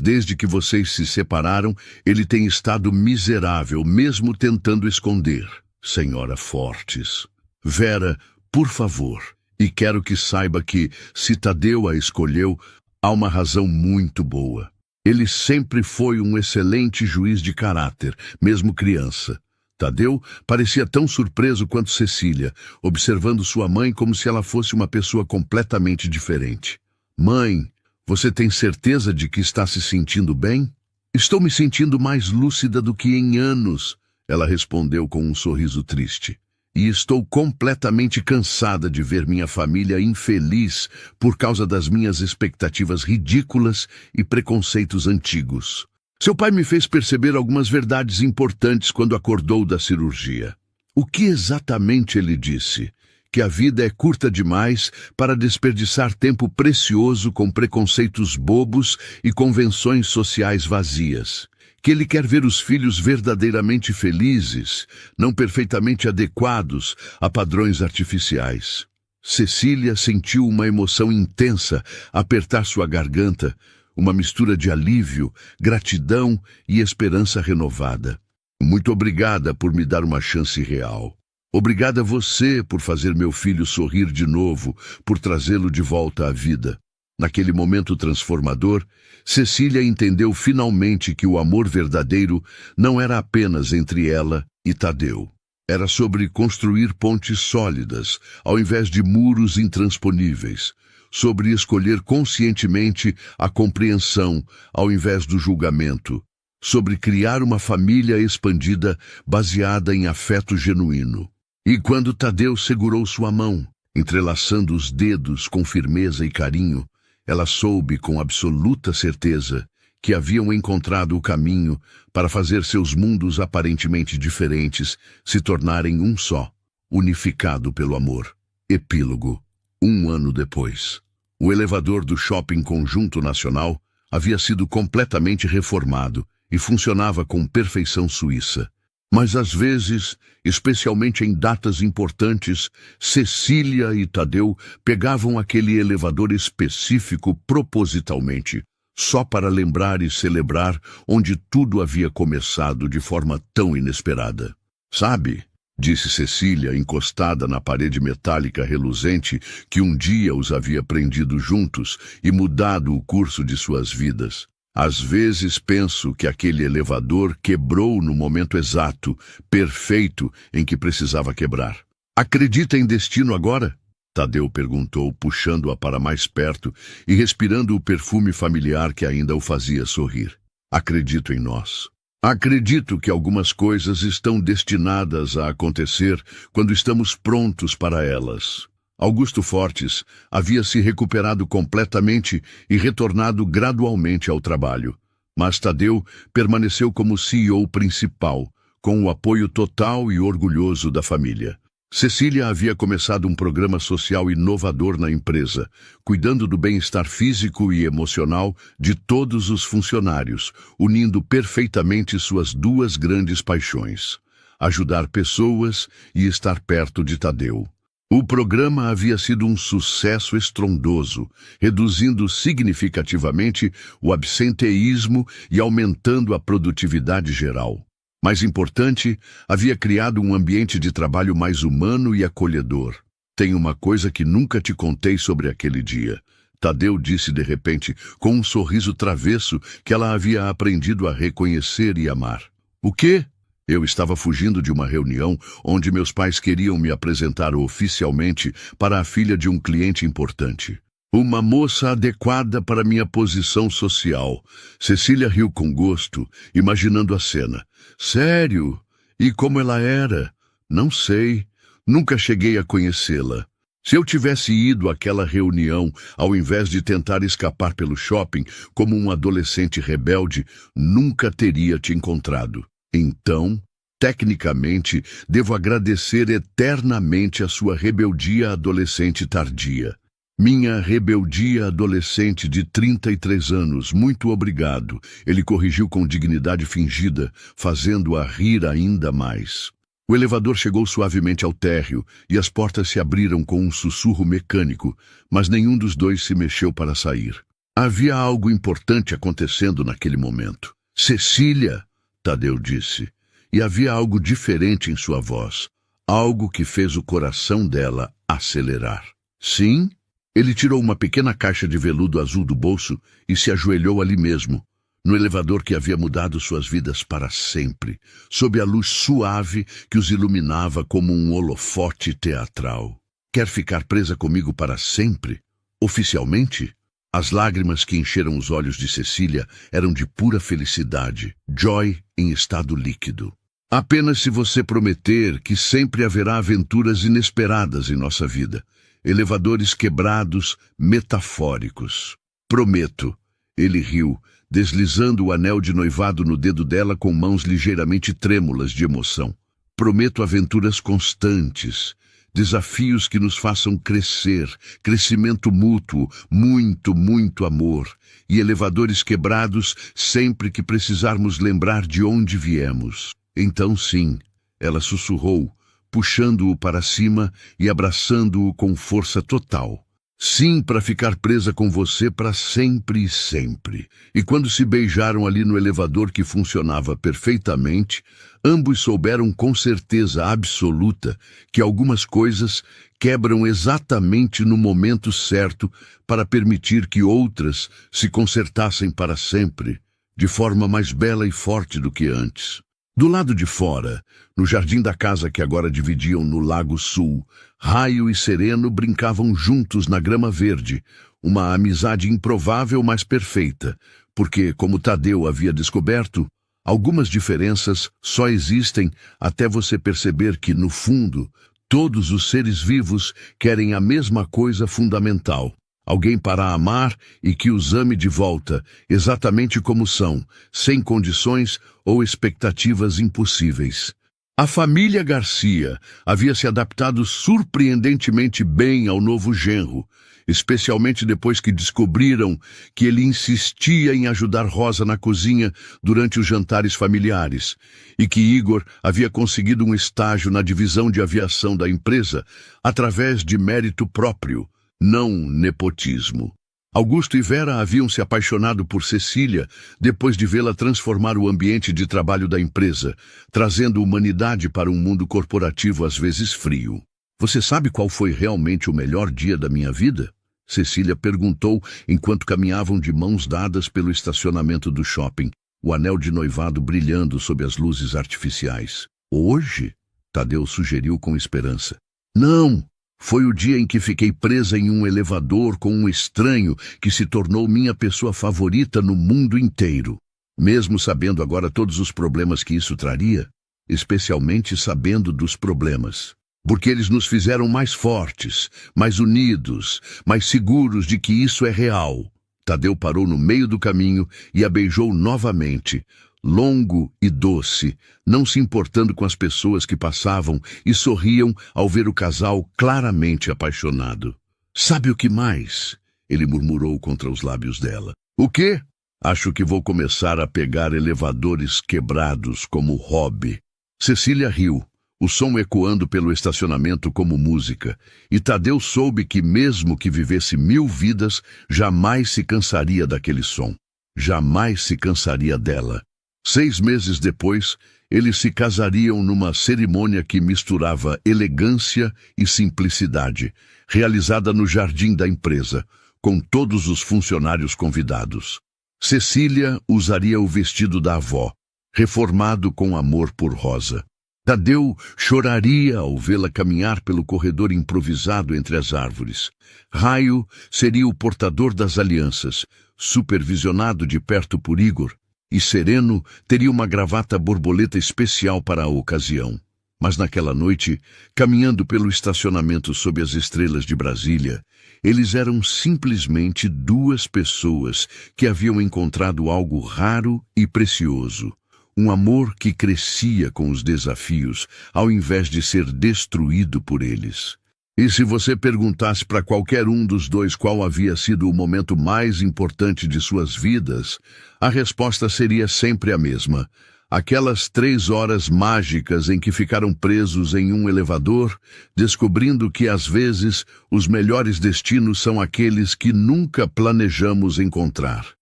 desde que vocês se separaram, ele tem estado miserável, mesmo tentando esconder. Senhora Fortes. Vera, por favor, e quero que saiba que, se Tadeu a escolheu, há uma razão muito boa. Ele sempre foi um excelente juiz de caráter, mesmo criança. Tadeu parecia tão surpreso quanto Cecília, observando sua mãe como se ela fosse uma pessoa completamente diferente. Mãe, você tem certeza de que está se sentindo bem? Estou me sentindo mais lúcida do que em anos, ela respondeu com um sorriso triste. E estou completamente cansada de ver minha família infeliz por causa das minhas expectativas ridículas e preconceitos antigos. Seu pai me fez perceber algumas verdades importantes quando acordou da cirurgia. O que exatamente ele disse? Que a vida é curta demais para desperdiçar tempo precioso com preconceitos bobos e convenções sociais vazias. Que ele quer ver os filhos verdadeiramente felizes, não perfeitamente adequados a padrões artificiais. Cecília sentiu uma emoção intensa apertar sua garganta, uma mistura de alívio, gratidão e esperança renovada. Muito obrigada por me dar uma chance real. Obrigada a você por fazer meu filho sorrir de novo, por trazê-lo de volta à vida. Naquele momento transformador, Cecília entendeu finalmente que o amor verdadeiro não era apenas entre ela e Tadeu. Era sobre construir pontes sólidas, ao invés de muros intransponíveis. sobre escolher conscientemente a compreensão ao invés do julgamento, sobre criar uma família expandida baseada em afeto genuíno. E quando Tadeu segurou sua mão, entrelaçando os dedos com firmeza e carinho, ela soube com absoluta certeza que haviam encontrado o caminho para fazer seus mundos aparentemente diferentes se tornarem um só, unificado pelo amor. Epílogo. 1 ano depois. O elevador do Shopping Conjunto Nacional havia sido completamente reformado e funcionava com perfeição suíça. Mas às vezes, especialmente em datas importantes, Cecília e Tadeu pegavam aquele elevador específico propositalmente, só para lembrar e celebrar onde tudo havia começado de forma tão inesperada. Sabe, disse Cecília, encostada na parede metálica reluzente que um dia os havia prendido juntos e mudado o curso de suas vidas. Às vezes penso que aquele elevador quebrou no momento exato, perfeito, em que precisava quebrar. Acredita em destino agora? Tadeu perguntou, puxando-a para mais perto e respirando o perfume familiar que ainda o fazia sorrir. Acredito em nós. Acredito que algumas coisas estão destinadas a acontecer quando estamos prontos para elas. Augusto Fortes havia se recuperado completamente e retornado gradualmente ao trabalho. Mas Tadeu permaneceu como CEO principal, com o apoio total e orgulhoso da família. Cecília havia começado um programa social inovador na empresa, cuidando do bem-estar físico e emocional de todos os funcionários, unindo perfeitamente suas duas grandes paixões: ajudar pessoas e estar perto de Tadeu. O programa havia sido um sucesso estrondoso, reduzindo significativamente o absenteísmo e aumentando a produtividade geral. Mais importante, havia criado um ambiente de trabalho mais humano e acolhedor. Tem uma coisa que nunca te contei sobre aquele dia, Tadeu disse de repente, com um sorriso travesso que ela havia aprendido a reconhecer e amar. O quê? Eu estava fugindo de uma reunião onde meus pais queriam me apresentar oficialmente para a filha de um cliente importante. Uma moça adequada para minha posição social. Cecília riu com gosto, imaginando a cena. Sério? E como ela era? Não sei. Nunca cheguei a conhecê-la. Se eu tivesse ido àquela reunião, ao invés de tentar escapar pelo shopping como um adolescente rebelde, nunca teria te encontrado. Então, tecnicamente, devo agradecer eternamente a sua rebeldia adolescente tardia. Minha rebeldia adolescente de 33 anos, muito obrigado. Ele corrigiu com dignidade fingida, fazendo-a rir ainda mais. O elevador chegou suavemente ao térreo e as portas se abriram com um sussurro mecânico, mas nenhum dos dois se mexeu para sair. Havia algo importante acontecendo naquele momento. Cecília, Tadeu disse, e havia algo diferente em sua voz, algo que fez o coração dela acelerar. Sim? Ele tirou uma pequena caixa de veludo azul do bolso e se ajoelhou ali mesmo, no elevador que havia mudado suas vidas para sempre, sob a luz suave que os iluminava como um holofote teatral. Quer ficar presa comigo para sempre? Oficialmente? As lágrimas que encheram os olhos de Cecília eram de pura felicidade, joy em estado líquido. Apenas se você prometer que sempre haverá aventuras inesperadas em nossa vida. Elevadores quebrados, metafóricos. Prometo. Ele riu, deslizando o anel de noivado no dedo dela com mãos ligeiramente trêmulas de emoção. Prometo aventuras constantes, desafios que nos façam crescer, crescimento mútuo, muito, muito amor, e elevadores quebrados sempre que precisarmos lembrar de onde viemos. Então sim, ela sussurrou, puxando-o para cima e abraçando-o com força total. Sim, para ficar presa com você para sempre e sempre. E quando se beijaram ali no elevador que funcionava perfeitamente, ambos souberam com certeza absoluta que algumas coisas quebram exatamente no momento certo para permitir que outras se consertassem para sempre, de forma mais bela e forte do que antes. Do lado de fora, no jardim da casa que agora dividiam no Lago Sul, Raio e Sereno brincavam juntos na grama verde, uma amizade improvável, mas perfeita, porque, como Tadeu havia descoberto, algumas diferenças só existem até você perceber que, no fundo, todos os seres vivos querem a mesma coisa fundamental: alguém para amar e que os ame de volta, exatamente como são, sem condições ou expectativas impossíveis. A família Garcia havia se adaptado surpreendentemente bem ao novo genro, especialmente depois que descobriram que ele insistia em ajudar Rosa na cozinha durante os jantares familiares e que Igor havia conseguido um estágio na divisão de aviação da empresa através de mérito próprio, não nepotismo. Augusto e Vera haviam se apaixonado por Cecília depois de vê-la transformar o ambiente de trabalho da empresa, trazendo humanidade para um mundo corporativo às vezes frio. Você sabe qual foi realmente o melhor dia da minha vida? Cecília perguntou enquanto caminhavam de mãos dadas pelo estacionamento do shopping, o anel de noivado brilhando sob as luzes artificiais. Hoje? Tadeu sugeriu com esperança. Não! Foi o dia em que fiquei presa em um elevador com um estranho que se tornou minha pessoa favorita no mundo inteiro. Mesmo sabendo agora todos os problemas que isso traria, especialmente sabendo dos problemas. Porque eles nos fizeram mais fortes, mais unidos, mais seguros de que isso é real. Tadeu parou no meio do caminho e a beijou novamente, longo e doce, não se importando com as pessoas que passavam e sorriam ao ver o casal claramente apaixonado. Sabe o que mais? Ele murmurou contra os lábios dela. O quê? Acho que vou começar a pegar elevadores quebrados como hobby. Cecília riu, o som ecoando pelo estacionamento como música, e Tadeu soube que mesmo que vivesse 1000 vidas, jamais se cansaria daquele som. Jamais se cansaria dela. 6 meses depois, eles se casariam numa cerimônia que misturava elegância e simplicidade, realizada no jardim da empresa, com todos os funcionários convidados. Cecília usaria o vestido da avó, reformado com amor por Rosa. Tadeu choraria ao vê-la caminhar pelo corredor improvisado entre as árvores. Raio seria o portador das alianças, supervisionado de perto por Igor, e Sereno teria uma gravata borboleta especial para a ocasião. Mas naquela noite, caminhando pelo estacionamento sob as estrelas de Brasília, eles eram simplesmente 2 pessoas que haviam encontrado algo raro e precioso. Um amor que crescia com os desafios, ao invés de ser destruído por eles. E se você perguntasse para qualquer um dos dois qual havia sido o momento mais importante de suas vidas, a resposta seria sempre a mesma. Aquelas 3 horas mágicas em que ficaram presos em um elevador, descobrindo que às vezes os melhores destinos são aqueles que nunca planejamos encontrar.